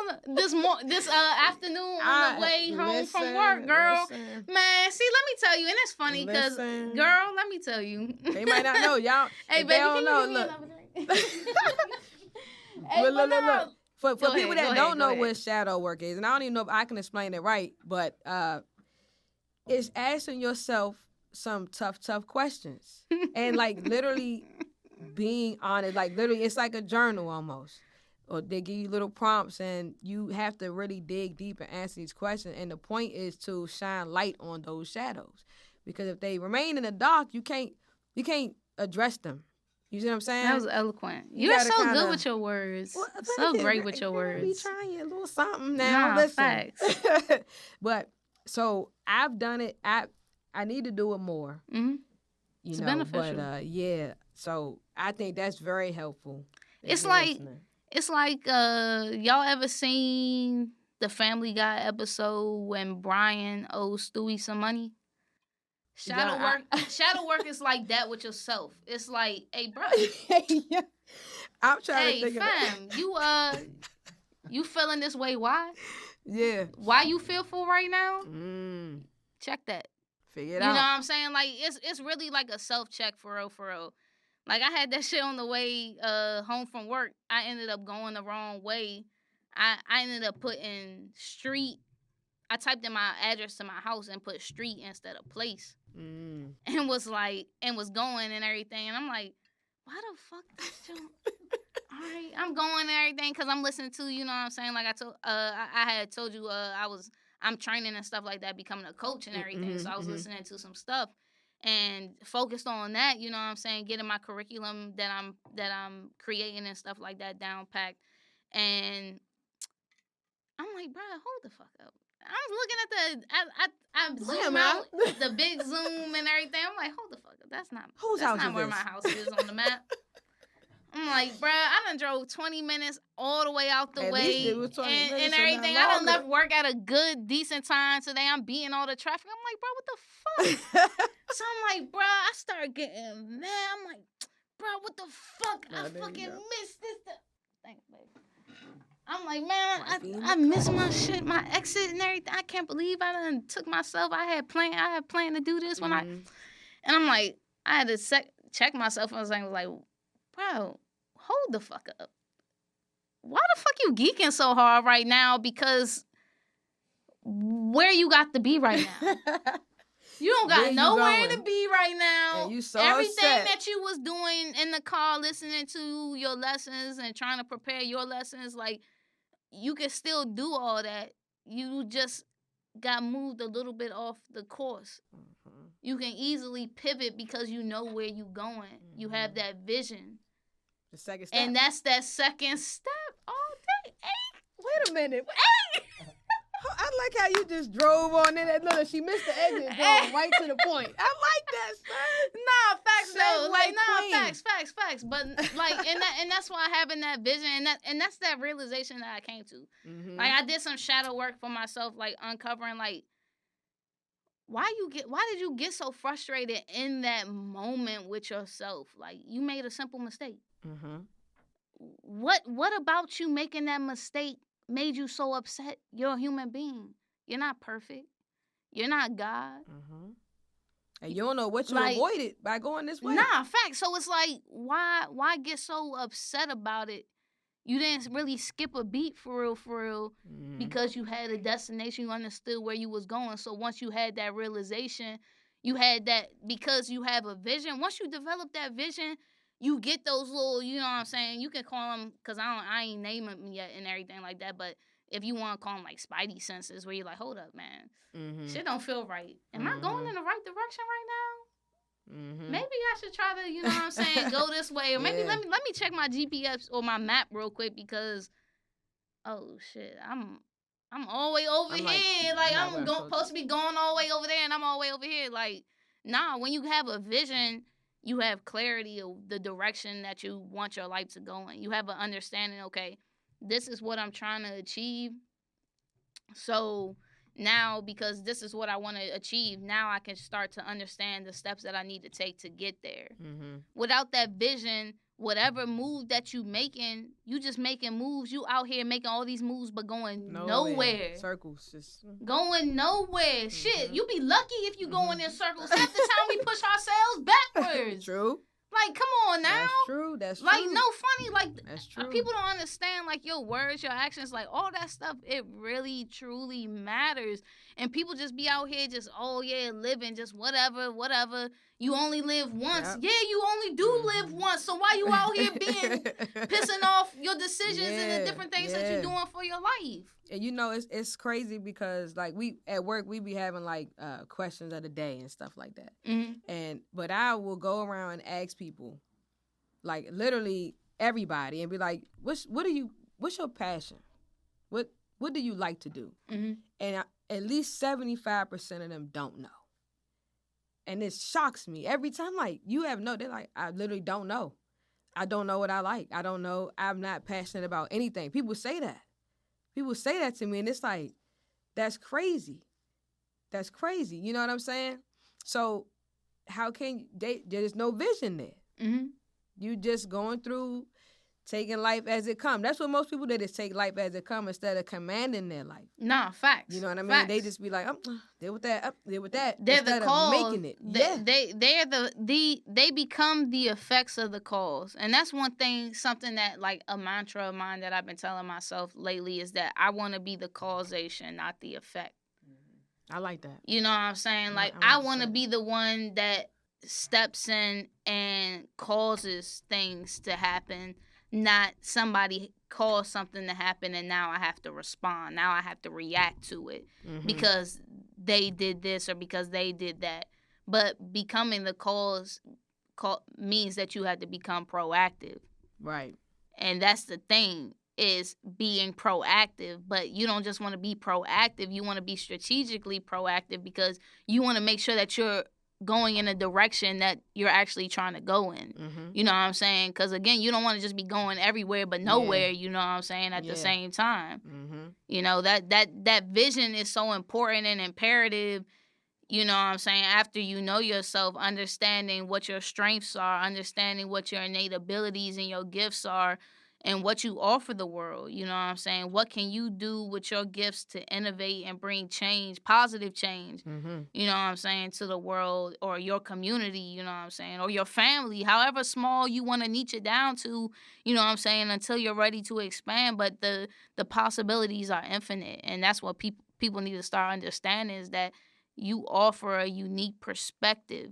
[SPEAKER 4] this afternoon on the way home from work, girl. Man, see, let me tell you, and it's funny because, girl, let me tell you,
[SPEAKER 1] they might not know, y'all.
[SPEAKER 4] Hey, baby, can you give me another drink?
[SPEAKER 1] Hey, look. For people that don't know
[SPEAKER 4] what
[SPEAKER 1] shadow work is, and I don't even know if I can explain it right, but it's asking yourself some tough questions and like literally being honest. Like literally, it's like a journal almost. Or they give you little prompts, and you have to really dig deep and answer these questions. And the point is to shine light on those shadows, because if they remain in the dark, you can't address them. You see what I'm saying?
[SPEAKER 4] That was eloquent. You're so good with your words. Well, so great with your words.
[SPEAKER 1] Be trying a little something now.
[SPEAKER 4] Nah, facts.
[SPEAKER 1] But so I've done it. I need to do it more.
[SPEAKER 4] It's beneficial.
[SPEAKER 1] But yeah. So I think that's very helpful.
[SPEAKER 4] It's like y'all ever seen the Family Guy episode when Brian owes Stewie some money? Shadow work is like that with yourself. It's like, hey, bro.
[SPEAKER 1] I'm trying to think
[SPEAKER 4] of you feeling this way, why?
[SPEAKER 1] Yeah.
[SPEAKER 4] Why you fearful right now? Check that.
[SPEAKER 1] Figure it
[SPEAKER 4] out.
[SPEAKER 1] You
[SPEAKER 4] know what I'm saying? Like, it's really like a self-check for real. Like, I had that shit on the way home from work. I ended up going the wrong way. I ended up putting street. I typed in my address to my house and put street instead of place. And was going and everything. And I'm like, why the fuck this jump? All right, I'm going and everything because I'm listening to, you know what I'm saying? Like I had told you I'm training and stuff like that, becoming a coach and everything. So I was listening to some stuff and focused on that, you know what I'm saying? Getting my curriculum that I'm creating and stuff like that down packed. And I'm like, bro, hold the fuck up. I'm looking at I zoom out the big zoom and everything. I'm like, hold the fuck up. That's not where my house is on the map. I'm like, bruh, I done drove 20 minutes all the way out the way and everything. I done left work at a good, decent time today. I'm beating all the traffic. I'm like, bro, what the fuck? So I'm like, bruh, I start getting mad. I'm like, bruh, what the fuck? I fucking missed this. Thanks, baby. I'm like, man, I missed my shit, my exit and everything. I can't believe I done took myself. I had planned to do this when and I'm like, I had to check myself. I was like, bro, hold the fuck up. why the fuck you geeking so hard right now? Because where you got to be right now? You don't
[SPEAKER 1] Where
[SPEAKER 4] got
[SPEAKER 1] you
[SPEAKER 4] nowhere
[SPEAKER 1] going?
[SPEAKER 4] to be right now.
[SPEAKER 1] And you so
[SPEAKER 4] Everything
[SPEAKER 1] upset.
[SPEAKER 4] that you was doing in the car, listening to your lessons and trying to prepare your lessons, like, you can still do all that. You just got moved a little bit off the course.
[SPEAKER 1] Mm-hmm.
[SPEAKER 4] You can easily pivot because you know where you going. Mm-hmm. You have that vision.
[SPEAKER 1] The second step.
[SPEAKER 4] And that's that second step all day. Hey.
[SPEAKER 1] Wait a minute.
[SPEAKER 4] Hey.
[SPEAKER 1] I like how you just drove on in. Look, she missed the exit, going right to the point. I like that, son.
[SPEAKER 4] Nah, facts though.
[SPEAKER 1] Segue
[SPEAKER 4] Like, nah,
[SPEAKER 1] queen.
[SPEAKER 4] facts. But like, and that's why having that vision and that's that realization that I came to.
[SPEAKER 1] Mm-hmm.
[SPEAKER 4] Like, I did some shadow work for myself, like uncovering like why did you get so frustrated in that moment with yourself? Like, you made a simple mistake.
[SPEAKER 1] Mm-hmm.
[SPEAKER 4] What about you making that mistake made you so upset? You're a human being. You're not perfect. You're not God.
[SPEAKER 1] Mm-hmm. And you don't know what you
[SPEAKER 4] Like,
[SPEAKER 1] avoided by going this way.
[SPEAKER 4] Nah, facts. So it's like, why get so upset about it? You didn't really skip a beat for real,
[SPEAKER 1] Mm-hmm.
[SPEAKER 4] because you had a destination. You understood where you was going. So once you had that realization, you had that, because you have a vision. Once you develop that vision, you get those little, you know what I'm saying? You can call them, because I ain't name them yet and everything like that, but if you want to call them like spidey senses, where you're like, hold up, man.
[SPEAKER 1] Mm-hmm.
[SPEAKER 4] Shit don't feel right. Am I going in the right direction right now?
[SPEAKER 1] Mm-hmm.
[SPEAKER 4] Maybe I should try to, you know what I'm saying, go this way. Or maybe let me check my GPS or my map real quick, because, oh shit, I'm all the way over here. Like, I'm supposed to be going all the way over there, and I'm all the way over here. Like, nah, when you have a vision, you have clarity of the direction that you want your life to go in. You have an understanding, okay, this is what I'm trying to achieve. So now, because this is what I want to achieve, now I can start to understand the steps that I need to take to get there.
[SPEAKER 1] Mm-hmm.
[SPEAKER 4] Without that vision, whatever move that you making, you just making moves. You out here making all these moves, but going nowhere.
[SPEAKER 1] Circles, just
[SPEAKER 4] going nowhere. Mm-hmm. Shit, you be lucky if you going in circles. Half the time we push ourselves backwards.
[SPEAKER 1] True.
[SPEAKER 4] Like, come on now.
[SPEAKER 1] That's true.
[SPEAKER 4] Like, no funny. Like,
[SPEAKER 1] that's true.
[SPEAKER 4] People don't understand, like, your words, your actions, like, all that stuff, it really, truly matters. And people just be out here just, oh, yeah, living, just whatever. You only live once. Yep. Yeah, you only do live once. So why you out here pissing off your decisions and the different things that you're doing for your life?
[SPEAKER 1] And you know, it's crazy because, like, we at work, we be having, like, questions of the day and stuff like that.
[SPEAKER 4] Mm-hmm.
[SPEAKER 1] But I will go around and ask people, like, literally everybody, and be like, what's your passion? What do you like to do?
[SPEAKER 4] Mm-hmm.
[SPEAKER 1] And at least 75% of them don't know. And it shocks me every time. Like, they're like, I literally don't know. I don't know what I like. I don't know. I'm not passionate about anything. People say that. People say that to me, and it's like, that's crazy. That's crazy. You know what I'm saying? So how can there's no vision there.
[SPEAKER 4] Mm-hmm.
[SPEAKER 1] You just going through, taking life as it comes. That's what most people do, is take life as it comes instead of commanding their life.
[SPEAKER 4] Nah, facts.
[SPEAKER 1] You know what I mean?
[SPEAKER 4] Facts.
[SPEAKER 1] They just be like, deal with that, deal with that.
[SPEAKER 4] They're
[SPEAKER 1] instead
[SPEAKER 4] the cause.
[SPEAKER 1] Of making it.
[SPEAKER 4] They become the effects of the cause. And that's one thing, something that, like, a mantra of mine that I've been telling myself lately, is that I want to be the causation, not the effect.
[SPEAKER 1] I like that.
[SPEAKER 4] You know what I'm saying? Like, I want to be the one that steps in and causes things to happen, not somebody cause something to happen and now I have to respond. Now I have to react to it because they did this or because they did that. But becoming the cause means that you have to become proactive.
[SPEAKER 1] Right.
[SPEAKER 4] And that's the thing, is being proactive. But you don't just want to be proactive. You want to be strategically proactive because you want to make sure that you're going in a direction that you're actually trying to go in. You know what I'm saying? Because, again, you don't want to just be going everywhere but nowhere, you know what I'm saying, at the same time. You know, that vision is so important and imperative, you know what I'm saying, after you know yourself, understanding what your strengths are, understanding what your innate abilities and your gifts are, and what you offer the world. You know what I'm saying? What can you do with your gifts to innovate and bring change, positive change, you know what I'm saying, to the world or your community, you know what I'm saying, or your family, however small you want to niche it down to, you know what I'm saying, until you're ready to expand. But the possibilities are infinite, and that's what people need to start understanding, is that you offer a unique perspective.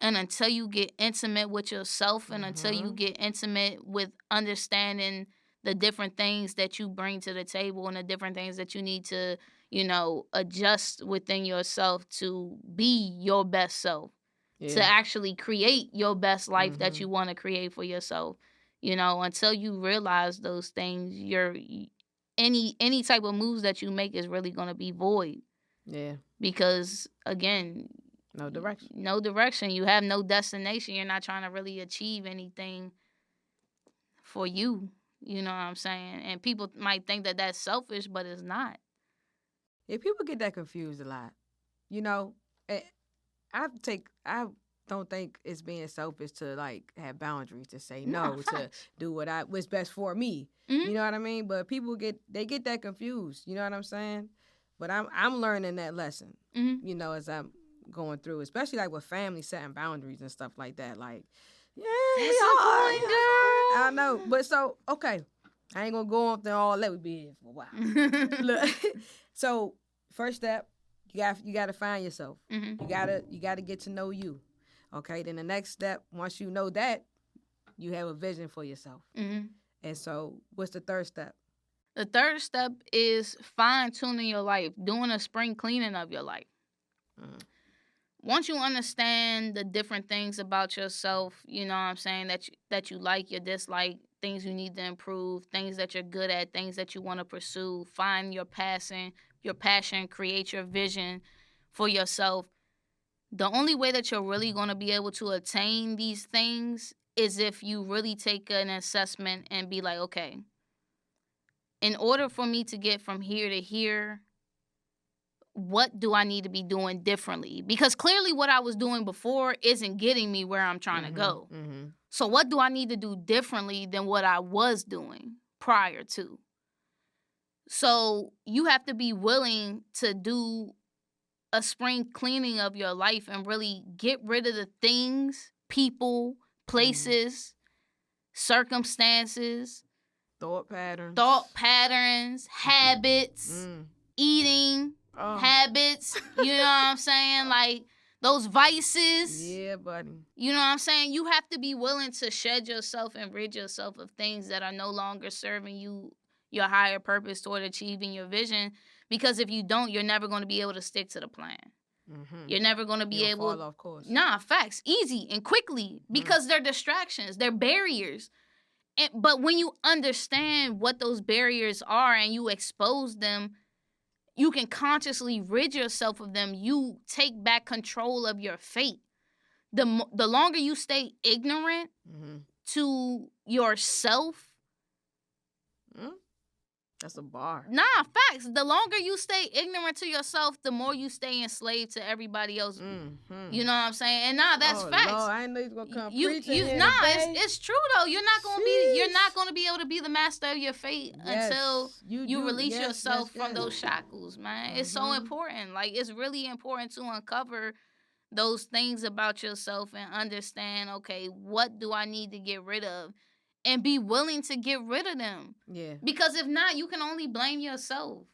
[SPEAKER 4] And until you get intimate with yourself, and until you get intimate with understanding the different things that you bring to the table and the different things that you need to, you know, adjust within yourself to be your best self, to actually create your best life that you want to create for yourself, you know, until you realize those things, any type of moves that you make is really going to be void.
[SPEAKER 1] Yeah.
[SPEAKER 4] Because, again,
[SPEAKER 1] no direction.
[SPEAKER 4] No direction. You have no destination. You're not trying to really achieve anything for you. You know what I'm saying? And people might think that that's selfish, but it's not.
[SPEAKER 1] Yeah, people get that confused a lot. You know, I don't think it's being selfish to like have boundaries, to say no, to do what's best for me. You know what I mean? But people get that confused. You know what I'm saying? But I'm learning that lesson. You know, as I'm going through, especially like with family, setting boundaries and stuff like that. Like, yeah,
[SPEAKER 4] that's important, girl.
[SPEAKER 1] I know, but so okay, I ain't gonna go on there all that. We be here for a while. Look, so first step, you got to find yourself. You gotta get to know you. Okay, then the next step, once you know that, you have a vision for yourself. And so, what's the third step?
[SPEAKER 4] The third step is fine-tuning your life, doing a spring cleaning of your life. Once you understand the different things about yourself, you know what I'm saying, that you like, you dislike, things you need to improve, things that you're good at, things that you want to pursue, find your passion, create your vision for yourself. The only way that you're really going to be able to attain these things is if you really take an assessment and be like, okay, in order for me to get from here to here, what do I need to be doing differently? Because clearly what I was doing before isn't getting me where I'm trying to go. So what do I need to do differently than what I was doing prior to? So you have to be willing to do a spring cleaning of your life and really get rid of the things, people, places, circumstances,
[SPEAKER 1] thought patterns,
[SPEAKER 4] habits, eating habits, you know what I'm saying? Like those vices.
[SPEAKER 1] Yeah, buddy.
[SPEAKER 4] You know what I'm saying? You have to be willing to shed yourself and rid yourself of things that are no longer serving you, your higher purpose toward achieving your vision. Because if you don't, you're never going to be able to stick to the plan. You're never going to be able to
[SPEAKER 1] fall off course.
[SPEAKER 4] Nah, facts. Easy and quickly. Because they're distractions. They're barriers. But when you understand what those barriers are and you expose them, you can consciously rid yourself of them. You take back control of your fate. The longer you stay ignorant to yourself.
[SPEAKER 1] That's a bar.
[SPEAKER 4] Nah, facts. The longer you stay ignorant to yourself, the more you stay enslaved to everybody else. You know what I'm saying? And that's facts.
[SPEAKER 1] Lord, I know you're gonna come
[SPEAKER 4] it's true though. You're not gonna be able to be the master of your fate until you release yourself from those shackles, man. It's so important. Like, it's really important to uncover those things about yourself and understand, okay, what do I need to get rid of? And be willing to get rid of them.
[SPEAKER 1] Yeah.
[SPEAKER 4] Because if not, you can only blame yourself.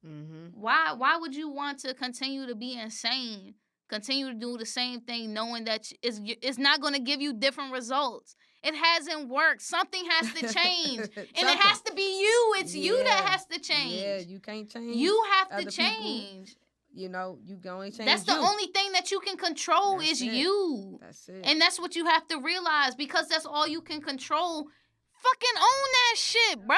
[SPEAKER 4] Why would you want to continue to be insane? Continue to do the same thing knowing that it's not going to give you different results. It hasn't worked. Something has to change. And it has to be you. It's you that has to change.
[SPEAKER 1] Yeah, you can't change.
[SPEAKER 4] You have to change.
[SPEAKER 1] People. You know, you can only change.
[SPEAKER 4] That's the only thing that you can control is you.
[SPEAKER 1] That's it.
[SPEAKER 4] And that's what you have to realize, because that's all you can control. Fucking own that shit, bruh.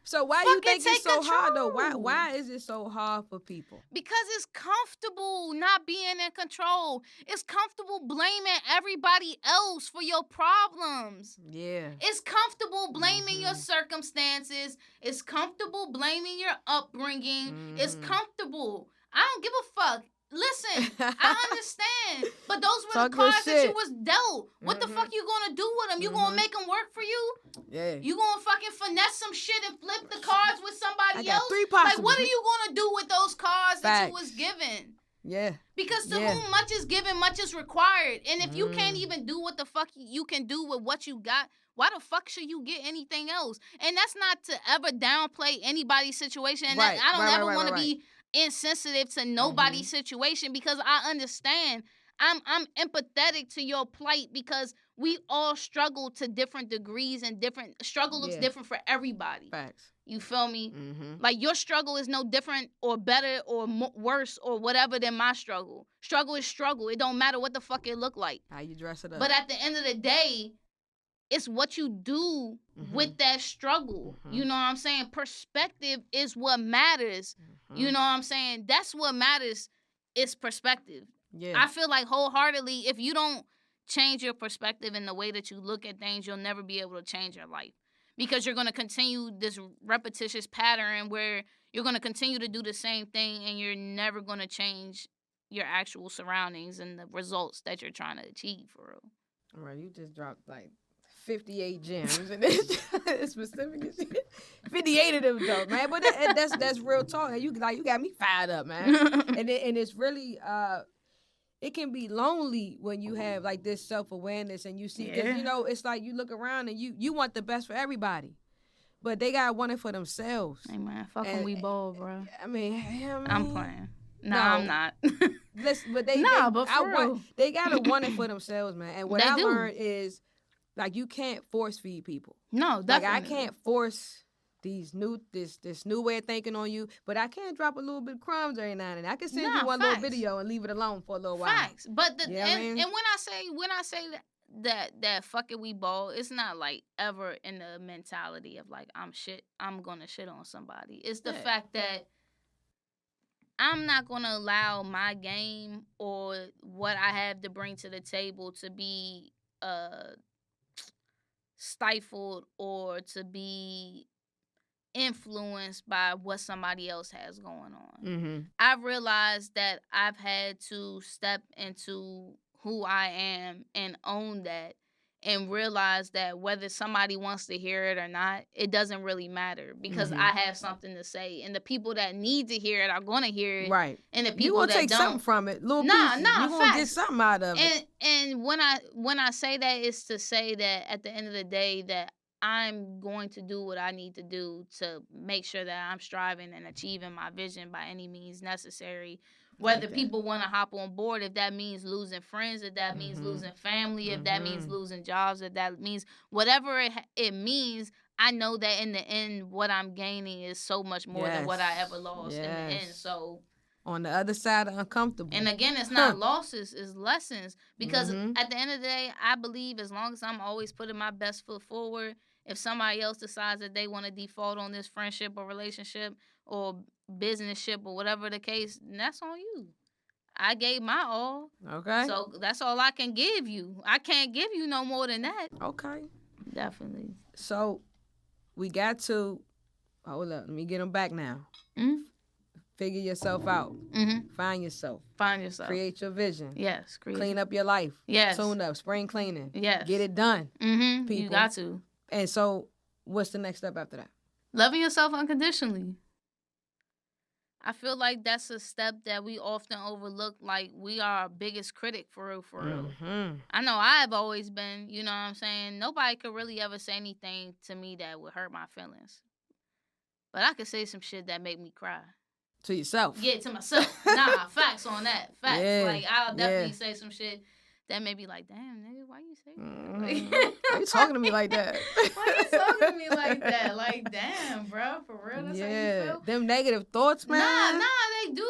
[SPEAKER 1] So why do you think it's so hard though? Why is it so hard for people?
[SPEAKER 4] Because it's comfortable not being in control. It's comfortable blaming everybody else for your problems.
[SPEAKER 1] Yeah.
[SPEAKER 4] It's comfortable blaming your circumstances. It's comfortable blaming your upbringing. It's comfortable. I don't give a fuck. Listen, I understand, but those were the cards that you was dealt. What the fuck you gonna do with them? You gonna make them work for you?
[SPEAKER 1] Yeah.
[SPEAKER 4] You gonna fucking finesse some shit and flip the cards with somebody
[SPEAKER 1] I got
[SPEAKER 4] else?
[SPEAKER 1] 3 possibles.
[SPEAKER 4] Like, what are you gonna do with those cards that you
[SPEAKER 1] Facts.
[SPEAKER 4] was given?
[SPEAKER 1] Yeah.
[SPEAKER 4] Because to
[SPEAKER 1] Yeah.
[SPEAKER 4] whom much is given, much is required. And if you can't even do what the fuck you can do with what you got, why the fuck should you get anything else? And that's not to ever downplay anybody's situation. And
[SPEAKER 1] Right.
[SPEAKER 4] I don't
[SPEAKER 1] Right,
[SPEAKER 4] ever
[SPEAKER 1] right,
[SPEAKER 4] want to
[SPEAKER 1] right,
[SPEAKER 4] be insensitive to nobody's situation, because I understand. I'm empathetic to your plight, because we all struggle to different degrees, and different struggle looks different for everybody.
[SPEAKER 1] Facts.
[SPEAKER 4] You feel me?
[SPEAKER 1] Mm-hmm.
[SPEAKER 4] Like, your struggle is no different or better or worse or whatever than my struggle. Struggle is struggle. It don't matter what the fuck it look like.
[SPEAKER 1] How you dress it up.
[SPEAKER 4] But at the end of the day, it's what you do with that struggle. You know what I'm saying? Perspective is what matters. You know what I'm saying? That's what matters, is perspective.
[SPEAKER 1] Yeah.
[SPEAKER 4] I feel like wholeheartedly, if you don't change your perspective and the way that you look at things, you'll never be able to change your life. Because you're going to continue this repetitious pattern where you're going to continue to do the same thing, and you're never going to change your actual surroundings and the results that you're trying to achieve, for real.
[SPEAKER 1] All right, you just dropped like 58 gems in this specific shit. 58 of them though, man. But that's real talk. You got me fired up, man. and it's really it can be lonely when you have like this self-awareness, and you see, because you know, it's like you look around and you want the best for everybody, but they gotta want it for themselves.
[SPEAKER 4] Hey man, fucking we bold, bro.
[SPEAKER 1] I mean,
[SPEAKER 4] I'm playing. No, I'm not.
[SPEAKER 1] Listen, but they gotta want it for themselves, man. And what I learned is, like, you can't force feed people.
[SPEAKER 4] No, definitely.
[SPEAKER 1] Like, I can't force this new way of thinking on you, but I can drop a little bit of crumbs every now and then. I can send you one little video and leave it alone for a little while.
[SPEAKER 4] Facts. But and when I say that fucking we ball, it's not like ever in the mentality of like I'm gonna shit on somebody. It's the fact that I'm not gonna allow my game or what I have to bring to the table to be stifled or to be influenced by what somebody else has going on. I've realized that I've had to step into who I am and own that, and realize that whether somebody wants to hear it or not, it doesn't really matter, because I have something to say, and the people that need to hear it are going to hear it.
[SPEAKER 1] Right.
[SPEAKER 4] And the people
[SPEAKER 1] you gonna
[SPEAKER 4] that
[SPEAKER 1] take
[SPEAKER 4] don't,
[SPEAKER 1] something from it, little pieces. You gonna get something out of it.
[SPEAKER 4] And when I say that, is to say that at the end of the day, that I'm going to do what I need to do to make sure that I'm striving and achieving my vision by any means necessary. Whether people want to hop on board, if that means losing friends, if that means losing family, if that means losing jobs, if that means whatever it means, I know that in the end, what I'm gaining is so much more than what I ever lost in the end. So
[SPEAKER 1] on the other side of uncomfortable.
[SPEAKER 4] And again, it's not losses, it's lessons. Because at the end of the day, I believe as long as I'm always putting my best foot forward, if somebody else decides that they want to default on this friendship or relationship or business-ship or whatever the case, that's on you. I gave my all.
[SPEAKER 1] Okay.
[SPEAKER 4] So that's all I can give you. I can't give you no more than that.
[SPEAKER 1] Okay.
[SPEAKER 4] Definitely.
[SPEAKER 1] So we got to, hold up, let me get them back now. Figure yourself out. Find yourself. Create your vision.
[SPEAKER 4] Yes.
[SPEAKER 1] Clean up your life.
[SPEAKER 4] Yes.
[SPEAKER 1] Tune up. Spring cleaning.
[SPEAKER 4] Yes.
[SPEAKER 1] Get it done. People.
[SPEAKER 4] You got to.
[SPEAKER 1] And so what's the next step after that? Loving
[SPEAKER 4] yourself unconditionally. I feel like that's a step that we often overlook. Like, we are our biggest critic, for real. I know I've always been, you know what I'm saying? Nobody could really ever say anything to me that would hurt my feelings. But I could say some shit that make me cry.
[SPEAKER 1] To yourself?
[SPEAKER 4] Yeah, to myself. Nah, facts on that. Facts. Yeah, like, I'll definitely say some shit that may be like, damn, nigga, why you say that?
[SPEAKER 1] Why you talking to me like that?
[SPEAKER 4] Why you talking to me like that? Like, damn, bro, for real, that's how you feel?
[SPEAKER 1] Them negative thoughts, man.
[SPEAKER 4] Nah, they do.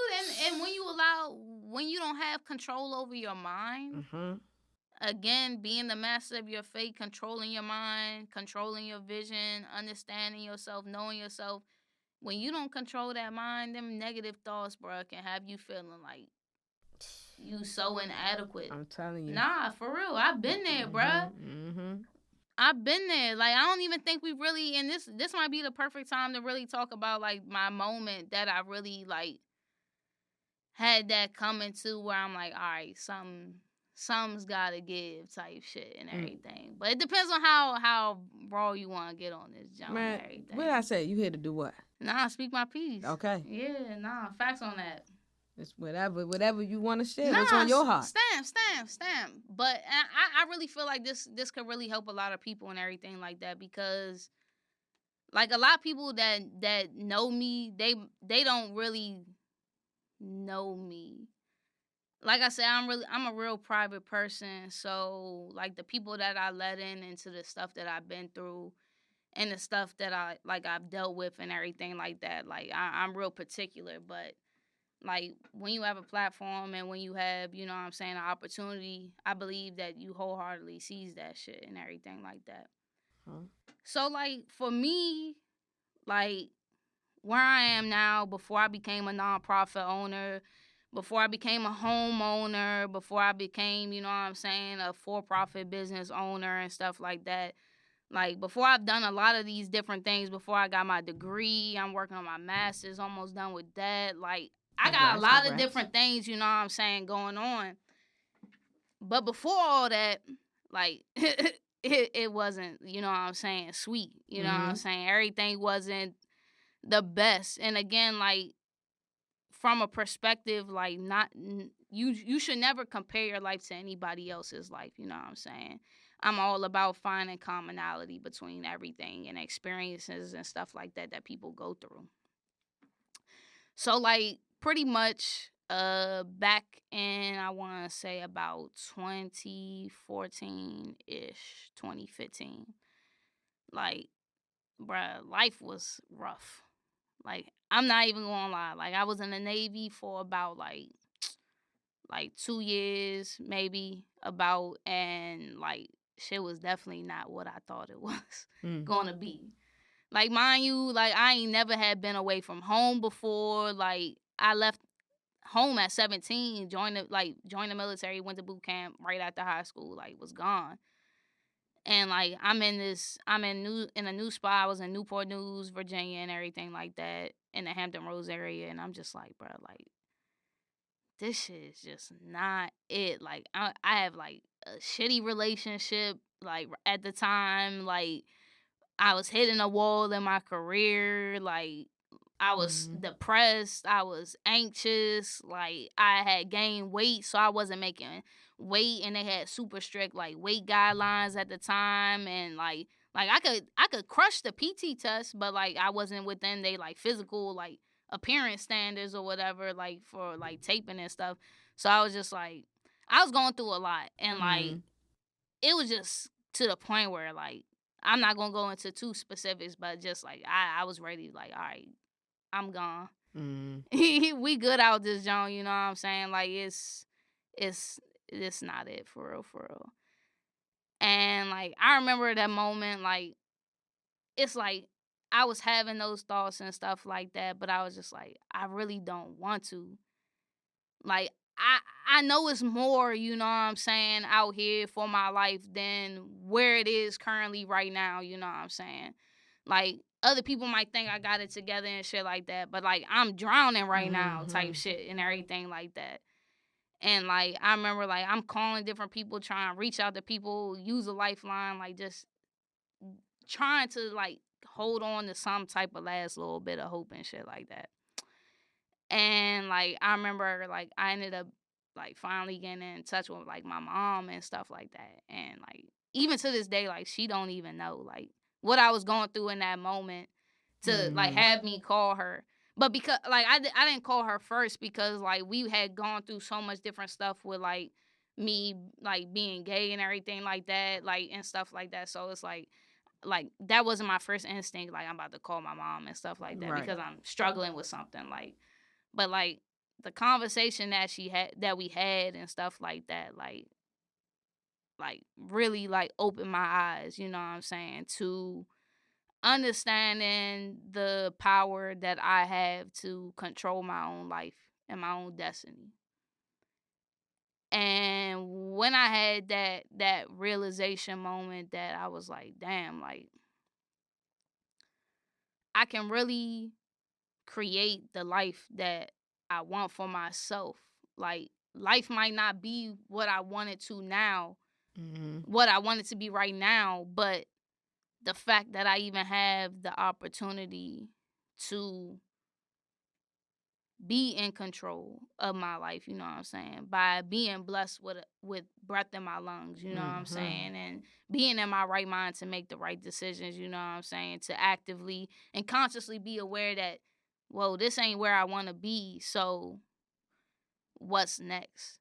[SPEAKER 4] And when you don't have control over your mind, again, being the master of your fate, controlling your mind, controlling your vision, understanding yourself, knowing yourself, when you don't control that mind, them negative thoughts, bro, can have you feeling like you so inadequate.
[SPEAKER 1] I'm telling you.
[SPEAKER 4] Nah, for real. I've been there, bruh. I've been there. Like, I don't even think we really, and this might be the perfect time to really talk about, like, my moment that I really, like, had that come into where I'm like, all right, something something's gotta give type shit and everything. But it depends on how raw you want to get on this jump and everything.
[SPEAKER 1] What did I say? You here to do what?
[SPEAKER 4] Nah, speak my piece.
[SPEAKER 1] Okay.
[SPEAKER 4] Yeah, nah, facts on that.
[SPEAKER 1] It's whatever you want to share. What's on your heart?
[SPEAKER 4] Stamp. But I really feel like this could really help a lot of people and everything like that, because like a lot of people that know me, they don't really know me. Like I said, I'm a real private person. So like the people that I let into the stuff that I've been through and the stuff that I've dealt with and everything like that, like I'm real particular. But like when you have a platform and when you have, you know what I'm saying, an opportunity, I believe that you wholeheartedly seize that shit and everything like that. So like for me, like where I am now, before I became a nonprofit owner, before I became a homeowner, before I became, you know what I'm saying, a for-profit business owner and stuff like that. Like, before I've done a lot of these different things, before I got my degree, I'm working on my master's, almost done with that. Like, I got a lot of different things, you know what I'm saying, going on. But before all that, like, it wasn't, you know what I'm saying, sweet. You know what I'm saying? Everything wasn't the best. And again, like, from a perspective, like, you should never compare your life to anybody else's life, you know what I'm saying? I'm all about finding commonality between everything and experiences and stuff like that people go through. So like pretty much back in, I want to say about 2014-ish, 2015, like bruh, life was rough. Like, I'm not even gonna lie. Like, I was in the Navy for about like 2 years, maybe, about, and like shit was definitely not what I thought it was gonna be. Like, mind you, like I ain't never had been away from home before. Like, I left home at 17, joined the military, went to boot camp right after high school, like was gone. And like I'm in a new spot. I was in Newport News, Virginia, and everything like that, in the Hampton Roads area, and I'm just like, bro, like this shit is just not it. Like I have like a shitty relationship, like at the time, like I was hitting a wall in my career, like I was depressed, I was anxious, like I had gained weight, so I wasn't making weight, and they had super strict like weight guidelines at the time, and like I could crush the PT test, but like I wasn't within they like physical like appearance standards or whatever, like for like taping and stuff. So I was just like, I was going through a lot, and like it was just to the point where like I'm not gonna go into too specifics, but just like I was ready, like, all right, I'm gone. We good out this joint, you know what I'm saying? Like it's not it for real, for real. And like I remember that moment, like it's like I was having those thoughts and stuff like that, but I was just like, I really don't want to. Like I know it's more, you know what I'm saying, out here for my life than where it is currently right now, you know what I'm saying? Like other people might think I got it together and shit like that, but like I'm drowning right now type shit and everything like that. And like I remember like I'm calling different people, trying to reach out to people, use a lifeline, like just trying to like hold on to some type of last little bit of hope and shit like that. And like I remember like I ended up like finally getting in touch with like my mom and stuff like that. And like even to this day, like she don't even know like what I was going through in that moment to like have me call her. But because like I didn't call her first, because like we had gone through so much different stuff with like me like being gay and everything like that, like and stuff like that. So it's like that wasn't my first instinct, like I'm about to call my mom and stuff like that, because I'm struggling with something. Like, but like the conversation that we had and stuff like that, like really like opened my eyes, you know what I'm saying, to understanding the power that I have to control my own life and my own destiny. And when I had that realization moment, that I was like, damn, like I can really create the life that I want for myself. Like life might not be what I want it to now,
[SPEAKER 1] Mm-hmm.
[SPEAKER 4] what I want it to be right now, but the fact that I even have the opportunity to be in control of my life, you know what I'm saying? By being blessed with breath in my lungs, you know what I'm saying? And being in my right mind to make the right decisions, you know what I'm saying? To actively and consciously be aware that, whoa, this ain't where I want to be, so what's next?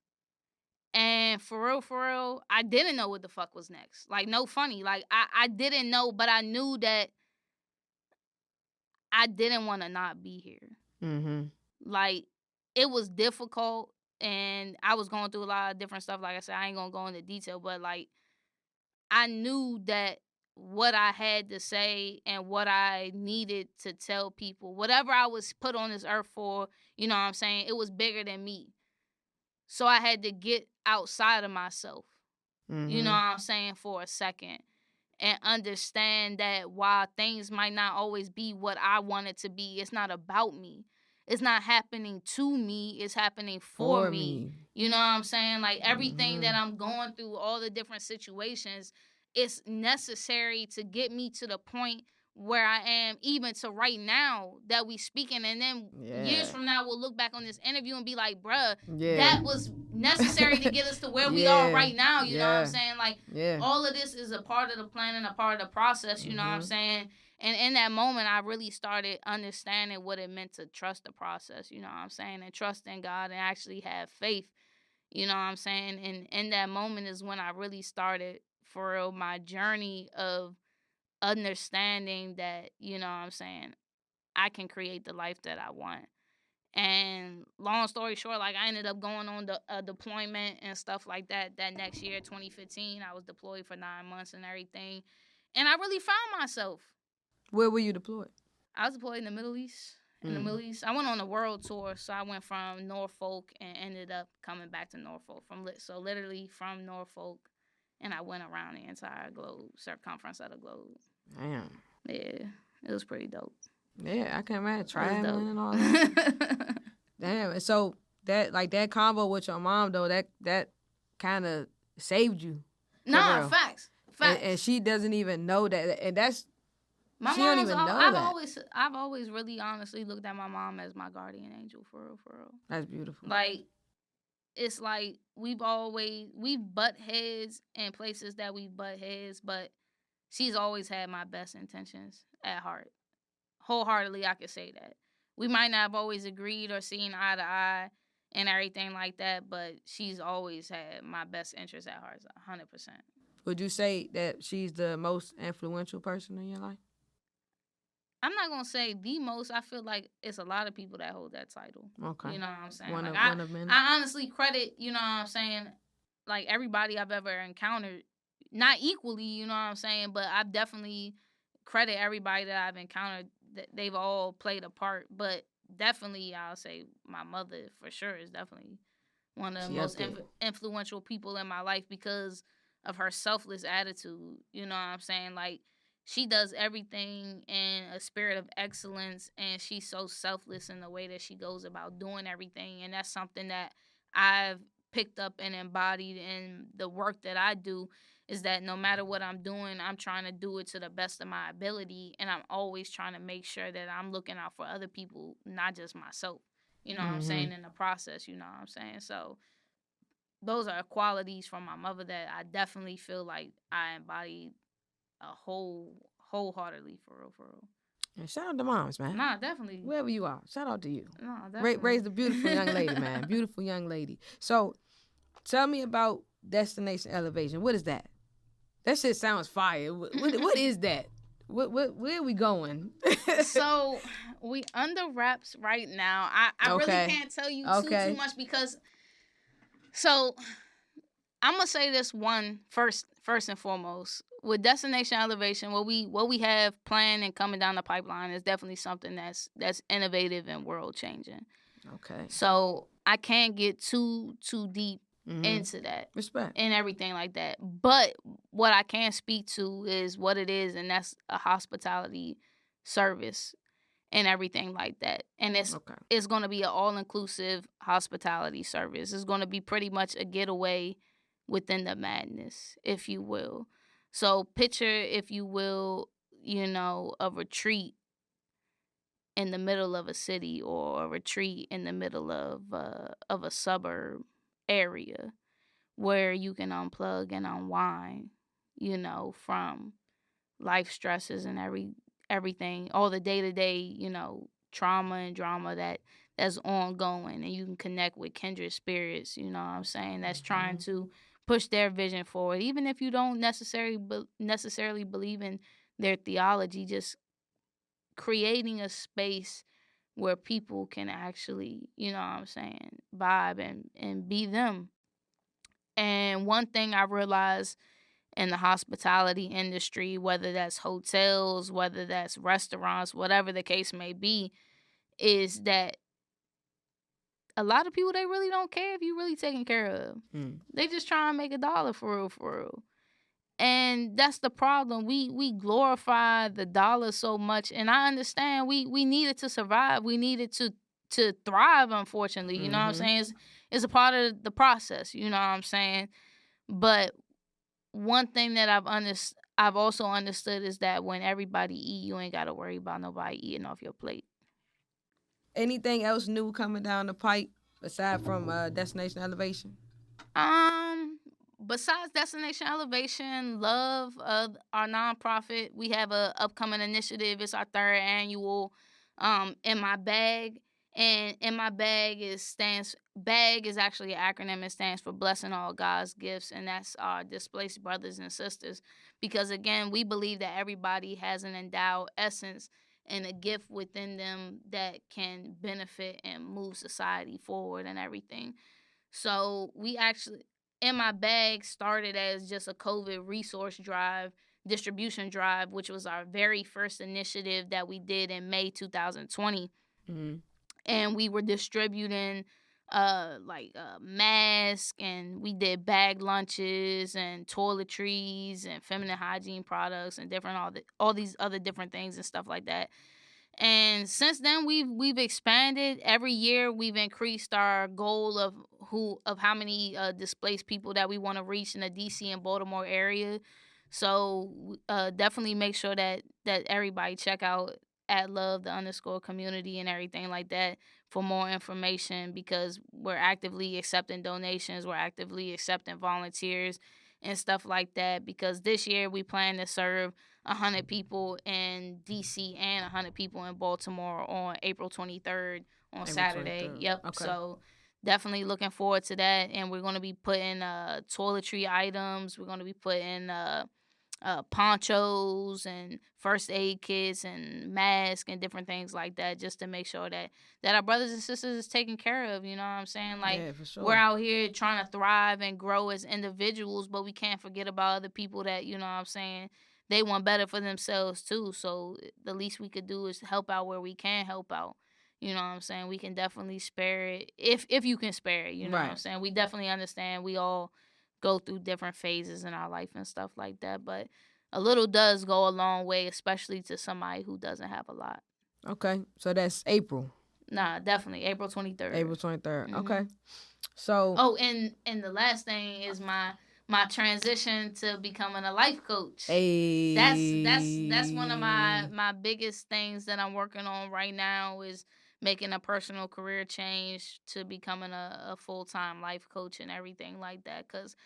[SPEAKER 4] And for real, I didn't know what the fuck was next. Like, no funny. Like, I didn't know, but I knew that I didn't want to not be here.
[SPEAKER 1] Mm-hmm.
[SPEAKER 4] Like, it was difficult, and I was going through a lot of different stuff. Like I said, I ain't gonna go into detail, but like, I knew that what I had to say and what I needed to tell people, whatever I was put on this earth for, you know what I'm saying, it was bigger than me. So I had to get outside of myself, you know what I'm saying, for a second, and understand that while things might not always be what I want it to be, it's not about me. It's not happening to me. It's happening for me. You know what I'm saying? Like, everything that I'm going through, all the different situations, it's necessary to get me to the point where I am, even to right now that we speaking. And then years from now, we'll look back on this interview and be like, bruh, that was necessary to get us to where we are right now. You know what I'm saying? Like, all of this is a part of the plan and a part of the process, you know what I'm saying? And in that moment, I really started understanding what it meant to trust the process, you know what I'm saying? And trust in God and actually have faith, you know what I'm saying? And in that moment is when I really started, for real, my journey of understanding that, you know what I'm saying, I can create the life that I want. And long story short, like, I ended up going on the deployment and stuff like that. That next year, 2015, I was deployed for 9 months and everything. And I really found myself.
[SPEAKER 1] Where were you deployed? I
[SPEAKER 4] was deployed in the Middle East. I went on a world tour, so I went from Norfolk and ended up coming back to Norfolk. So literally from Norfolk, and I went around the entire globe, circumference of the globe.
[SPEAKER 1] Damn.
[SPEAKER 4] Yeah, it was pretty dope.
[SPEAKER 1] Yeah, I can imagine traveling and all that. Damn. And so that convo with your mom though, that kind of saved you.
[SPEAKER 4] Nah, facts.
[SPEAKER 1] And she doesn't even know that, and that's
[SPEAKER 4] my
[SPEAKER 1] she don't even know that.
[SPEAKER 4] I've always really honestly looked at my mom as my guardian angel, for real.
[SPEAKER 1] That's beautiful.
[SPEAKER 4] Like, it's like we've butt heads in places that we butt heads, but she's always had my best intentions at heart. Wholeheartedly, I could say that. We might not have always agreed or seen eye to eye and everything like that, but she's always had my best interests at heart, 100%.
[SPEAKER 1] Would you say that she's the most influential person in your life?
[SPEAKER 4] I'm not going to say the most. I feel like it's a lot of people that hold that title.
[SPEAKER 1] Okay.
[SPEAKER 4] You know what I'm saying?
[SPEAKER 1] One of many.
[SPEAKER 4] I honestly credit, you know what I'm saying, like, everybody I've ever encountered, not equally, you know what I'm saying, but I've definitely credit everybody that I've encountered. They've all played a part, but definitely I'll say my mother for sure is definitely one of the most influential people in my life because of her selfless attitude. You know what I'm saying? Like, she does everything in a spirit of excellence, and she's so selfless in the way that she goes about doing everything. And that's something that I've picked up and embodied in the work that I do, is that no matter what I'm doing, I'm trying to do it to the best of my ability, and I'm always trying to make sure that I'm looking out for other people, not just myself. You know what I'm saying? In the process, you know what I'm saying? So those are qualities from my mother that I definitely feel like I embodied wholeheartedly, for real.
[SPEAKER 1] And shout out to moms, man.
[SPEAKER 4] Nah, definitely.
[SPEAKER 1] Wherever you are, shout out to you.
[SPEAKER 4] Nah, definitely.
[SPEAKER 1] Raised a beautiful young lady, man. Beautiful young lady. So, tell me about Destination Elevation. What is that? That shit sounds fire. What is that? Where are we going?
[SPEAKER 4] So, we under wraps right now. I really can't tell you too much because. So, I'm gonna say this first and foremost. With Destination Elevation, what we have planned and coming down the pipeline is definitely something that's innovative and world changing.
[SPEAKER 1] Okay.
[SPEAKER 4] So I can't get too deep into that.
[SPEAKER 1] Respect.
[SPEAKER 4] And everything like that. But what I can speak to is what it is, and that's a hospitality service. and everything like that. And it's going to be an all-inclusive hospitality service. It's going to be pretty much a getaway within the madness, if you will. So picture, if you will, a retreat in the middle of a city, or a retreat in the middle of a suburb area where you can unplug and unwind, from life stresses and everything, all the day-to-day, trauma and drama that's ongoing, and you can connect with kindred spirits, you know what I'm saying, that's trying to push their vision forward, even if you don't necessarily believe in their theology. Just creating a space where people can actually, you know what I'm saying, vibe and be them. And one thing I realized in the hospitality industry, whether that's hotels, whether that's restaurants, whatever the case may be, is that a lot of people, they really don't care if you really taken care of. They just try and make $1 for real, for real. And that's the problem. We glorify the dollar so much, and I understand we need it to survive. We need it to thrive. Unfortunately, you know what I'm saying. It's a part of the process. You know what I'm saying. But one thing that I've also understood is that when everybody eat, you ain't got to worry about nobody eating off your plate.
[SPEAKER 1] Anything else new coming down the pipe aside from Destination Elevation?
[SPEAKER 4] Besides Destination Elevation, L.O.V.E, our nonprofit, we have a upcoming initiative. It's our 3rd annual In My Bag. And In My Bag BAG is actually an acronym. It stands for Blessing All God's Gifts, and that's our displaced brothers and sisters. Because again, we believe that everybody has an endowed essence and a gift within them that can benefit and move society forward and everything. So we actually, In My Bag started as just a COVID resource drive, distribution drive, which was our very first initiative that we did in May 2020. And we were distributing masks, and we did bag lunches and toiletries and feminine hygiene products and all these other different things and stuff like that. And since then, we've expanded. Every year, we've increased our goal of how many displaced people that we want to reach in the DC and Baltimore area. So definitely make sure that everybody check out at L.O.V.E the _community and everything like that for more information, because we're actively accepting donations, we're actively accepting volunteers and stuff like that. Because this year we plan to serve 100 people in DC and 100 people in Baltimore on April 23rd on Saturday.
[SPEAKER 1] 23rd.
[SPEAKER 4] Yep. Okay. So definitely looking forward to that. And we're going to be putting toiletry items. We're going to be putting ponchos and first aid kits and masks and different things like that, just to make sure that our brothers and sisters is taken care of. You know what I'm saying? Like,
[SPEAKER 1] yeah, for sure.
[SPEAKER 4] We're out here trying to thrive and grow as individuals, but we can't forget about other people that, you know what I'm saying, they want better for themselves too. So the least we could do is help out where we can help out. You know what I'm saying? We can definitely spare it if you can spare it. You know what I'm saying? We definitely understand we all go through different phases in our life and stuff like that. But a little does go a long way, especially to somebody who doesn't have a lot.
[SPEAKER 1] Okay, so that's April.
[SPEAKER 4] Nah, definitely April 23rd.
[SPEAKER 1] April 23rd. Okay. So.
[SPEAKER 4] And the last thing is my transition to becoming a life coach.
[SPEAKER 1] Hey.
[SPEAKER 4] That's one of my biggest things that I'm working on right now, is making a personal career change to becoming a full-time life coach and everything like that. Because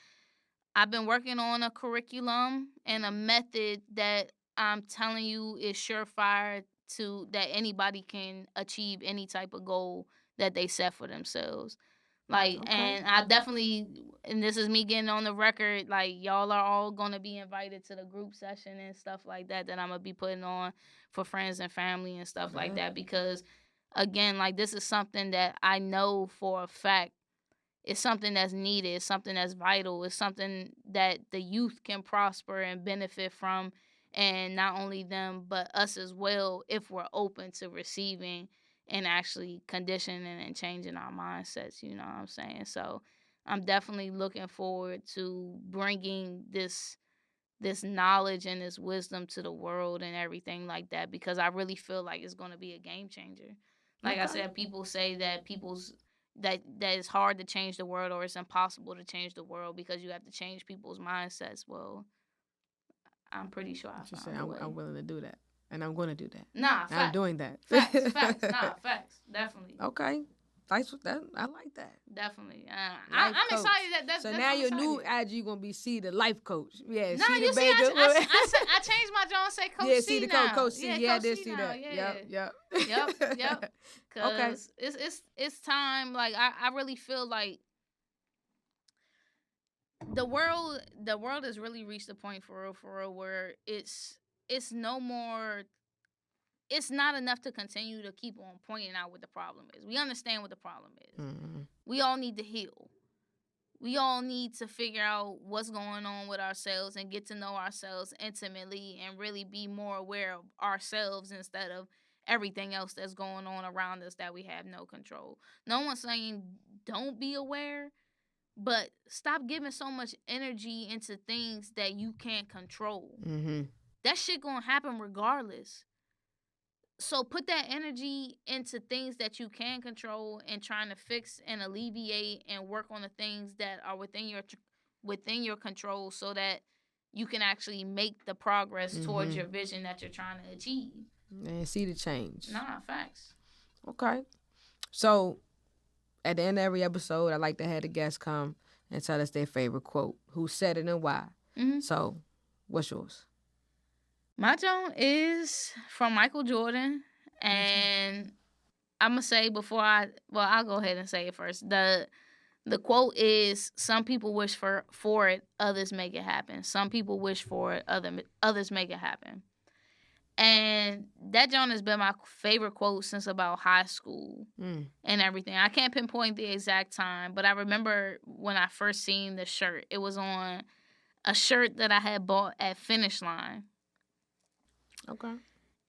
[SPEAKER 4] I've been working on a curriculum and a method that I'm telling you is surefire to that anybody can achieve any type of goal that they set for themselves. Like, and I definitely, and this is me getting on the record, like, y'all are all going to be invited to the group session and stuff like that I'm going to be putting on for friends and family and stuff like that. Because, again, like, this is something that I know for a fact. It's something that's needed. It's something that's vital. It's something that the youth can prosper and benefit from. And not only them, but us as well, if we're open to receiving and actually conditioning and changing our mindsets. You know what I'm saying? So I'm definitely looking forward to bringing this this knowledge and this wisdom to the world and everything like that, because I really feel like it's going to be a game changer. Like I said, people say that that it's hard to change the world, or it's impossible to change the world because you have to change people's mindsets. Well, I'm pretty sure I found a way.
[SPEAKER 1] I'm willing to do that, and I'm going to do that.
[SPEAKER 4] Nah, facts.
[SPEAKER 1] I'm doing that.
[SPEAKER 4] Facts. Nah, facts. Definitely.
[SPEAKER 1] Okay. Thanks for that. I like that.
[SPEAKER 4] Definitely. I'm excited that
[SPEAKER 1] so
[SPEAKER 4] that's
[SPEAKER 1] now
[SPEAKER 4] I'm
[SPEAKER 1] your
[SPEAKER 4] excited.
[SPEAKER 1] new IG gonna be C, the life coach. Yeah.
[SPEAKER 4] No,
[SPEAKER 1] C
[SPEAKER 4] you
[SPEAKER 1] the
[SPEAKER 4] see,
[SPEAKER 1] Baker.
[SPEAKER 4] I changed my John say Coach
[SPEAKER 1] yeah,
[SPEAKER 4] C
[SPEAKER 1] see the
[SPEAKER 4] now.
[SPEAKER 1] Coach C. Yeah, I did see
[SPEAKER 4] now.
[SPEAKER 1] that.
[SPEAKER 4] Yeah.
[SPEAKER 1] Yep.
[SPEAKER 4] Cause it's time. Like I really feel like the world has really reached a point for real where it's no more. It's not enough to continue to keep on pointing out what the problem is. We understand what the problem is.
[SPEAKER 1] Mm-hmm.
[SPEAKER 4] We all need to heal. We all need to figure out what's going on with ourselves and get to know ourselves intimately and really be more aware of ourselves instead of everything else that's going on around us that we have no control. No one's saying don't be aware, but stop giving so much energy into things that you can't control.
[SPEAKER 1] Mm-hmm.
[SPEAKER 4] That shit gonna happen regardless. So put that energy into things that you can control and trying to fix and alleviate and work on the things that are within your control so that you can actually make the progress towards your vision that you're trying to achieve.
[SPEAKER 1] And see the change.
[SPEAKER 4] Nah, facts.
[SPEAKER 1] Okay. So at the end of every episode, I like to have the guests come and tell us their favorite quote, who said it and why.
[SPEAKER 4] Mm-hmm.
[SPEAKER 1] So what's yours?
[SPEAKER 4] My Joan is from Michael Jordan, and I'm going to say I'll go ahead and say it first. The quote is, some people wish for it, others make it happen. Some people wish for it, others make it happen. And that Joan has been my favorite quote since about high school and everything. I can't pinpoint the exact time, but I remember when I first seen the shirt. It was on a shirt that I had bought at Finish Line.
[SPEAKER 1] Okay.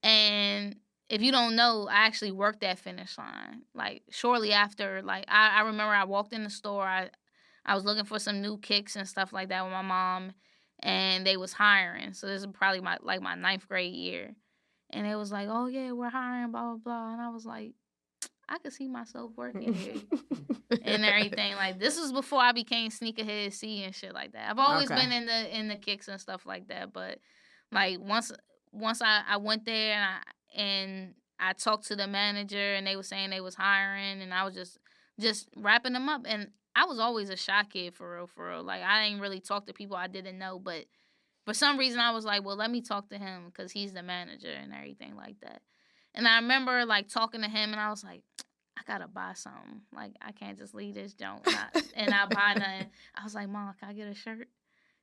[SPEAKER 4] And if you don't know, I actually worked at Finish Line. Like, shortly after, like, I remember I walked in the store. I was looking for some new kicks and stuff like that with my mom, and they was hiring. So this is probably my 9th grade year. And it was like, oh, yeah, we're hiring, blah, blah, blah. And I was like, I could see myself working here and everything. Like, this was before I became Sneakerhead C and shit like that. I've always been in the kicks and stuff like that. But, like, once I went there and I talked to the manager and they were saying they was hiring, and I was just wrapping them up. And I was always a shy kid for real. Like, I didn't really talk to people I didn't know, but for some reason I was like, well, let me talk to him because he's the manager and everything like that. And I remember like talking to him and I was like, I gotta buy something. Like, I can't just leave this junk and not buy nothing. I was like, Mom, can I get a shirt?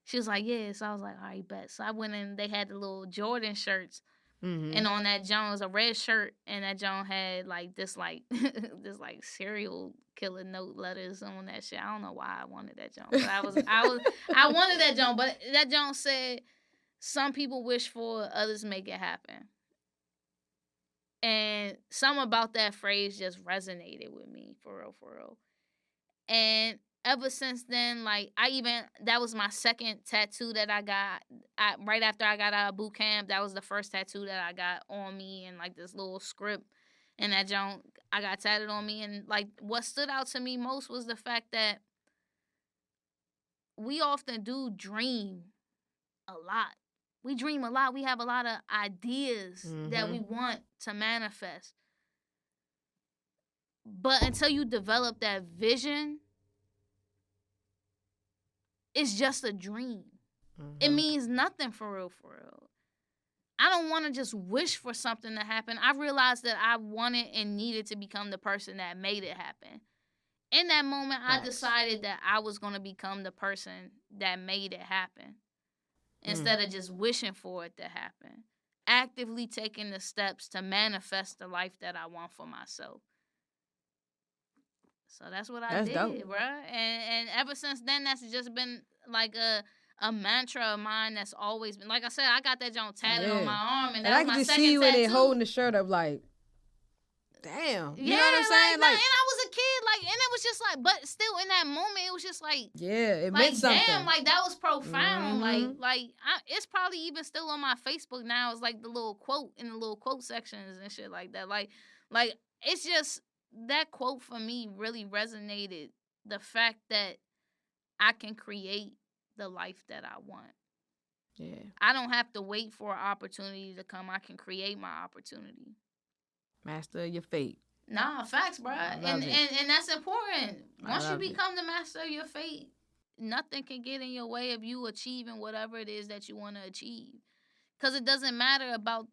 [SPEAKER 4] She was like, yeah. So I was like, all right, bet. So I went in, they had the little Jordan shirts. Mm-hmm. And on that Joan was a red shirt, and that Joan had like this serial killer note letters on that shit. I don't know why I wanted that Joan, but I wanted that Joan. But that Joan said, some people wish for, others make it happen. And something about that phrase just resonated with me for real. And ever since then, like, that was my second tattoo that I got. Right after I got out of boot camp, that was the first tattoo that I got on me, and like this little script, and that Joan I got tatted on me. And like, what stood out to me most was the fact that we often do dream a lot. We dream a lot. We have a lot of ideas that we want to manifest. But until you develop that vision, it's just a dream. It means nothing for real. I don't want to just wish for something to happen. I realized that I wanted and needed to become the person that made it happen. In that moment, I decided that I was going to become the person that made it happen. Instead of just wishing for it to happen. Actively taking the steps to manifest the life that I want for myself. So that's what I did, dope. Bro. And ever since then, that's just been like a mantra of mine that's always been. Like I said, I got that joint tatted on my arm, and that was my second tattoo. And I can just see you in it
[SPEAKER 1] holding the shirt up like, damn. You know what I'm saying?
[SPEAKER 4] Like, and I was a kid. like, and it was just like, but still in that moment, it was just like,
[SPEAKER 1] yeah, it
[SPEAKER 4] like,
[SPEAKER 1] meant something.
[SPEAKER 4] damn, like, that was profound.
[SPEAKER 1] Mhm.
[SPEAKER 4] It's probably even still on my Facebook now. It's like the little quote in the little quote sections and shit like that. Like, it's just, that quote for me really resonated. The fact that I can create the life that I want.
[SPEAKER 1] Yeah.
[SPEAKER 4] I don't have to wait for an opportunity to come. I can create my opportunity.
[SPEAKER 1] Master your fate.
[SPEAKER 4] Nah, facts, bro. And that's important. Once you
[SPEAKER 1] love it.
[SPEAKER 4] become the master of your fate, nothing can get in your way of you achieving whatever it is that you want to achieve. Because it doesn't matter about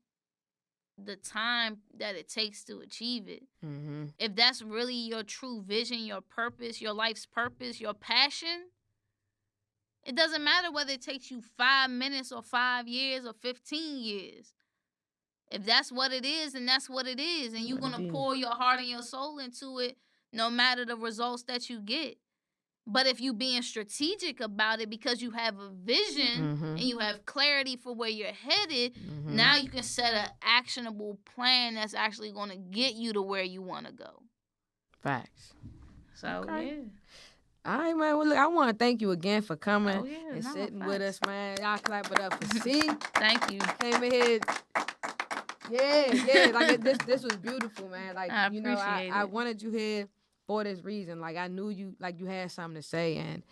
[SPEAKER 4] the time that it takes to achieve it.
[SPEAKER 1] Mm-hmm.
[SPEAKER 4] If that's really your true vision, your purpose, your life's purpose, your passion, it doesn't matter whether it takes you 5 minutes or 5 years or 15 years. If that's what it is, then that's what it is. And you're going to pour your heart and your soul into it no matter the results that you get. But if you being strategic about it because you have a vision and you have clarity for where you're headed, now you can set an actionable plan that's actually going to get you to where you want to go.
[SPEAKER 1] Facts.
[SPEAKER 4] So, yeah.
[SPEAKER 1] All right, man. Well, look, I want to thank you again for coming and
[SPEAKER 4] no,
[SPEAKER 1] sitting
[SPEAKER 4] facts.
[SPEAKER 1] with us, man. Y'all clap it up for C.
[SPEAKER 4] Thank you.
[SPEAKER 1] Came in here. Yeah. Like this was beautiful, man. Like,
[SPEAKER 4] I
[SPEAKER 1] you know,
[SPEAKER 4] appreciate
[SPEAKER 1] I
[SPEAKER 4] it.
[SPEAKER 1] wanted you here for this reason. Like, I knew you had something to say, and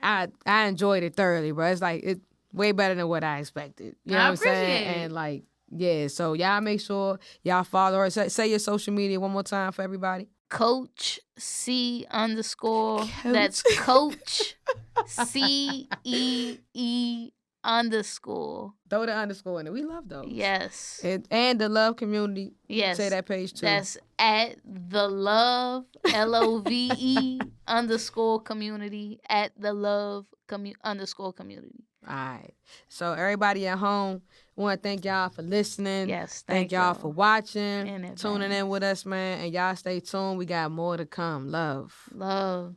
[SPEAKER 1] I enjoyed it thoroughly, bro. It's like it's way better than what I expected. You know what I'm saying?
[SPEAKER 4] appreciate it.
[SPEAKER 1] And like, yeah. So y'all make sure y'all follow her. Say your social media one more time for everybody.
[SPEAKER 4] Coach C _. That's Coach CEE _
[SPEAKER 1] Throw the underscore in it. We love those.
[SPEAKER 4] Yes.
[SPEAKER 1] And the Love community.
[SPEAKER 4] Yes.
[SPEAKER 1] Say that page too.
[SPEAKER 4] That's at the L.O.V.E. _ community. At the L.O.V.E. _ community.
[SPEAKER 1] All right. So everybody at home, want to thank y'all for listening.
[SPEAKER 4] Yes.
[SPEAKER 1] Thank y'all for watching,
[SPEAKER 4] In advance.
[SPEAKER 1] tuning in with us, man. And y'all stay tuned. We got more to come. Love.
[SPEAKER 4] Love.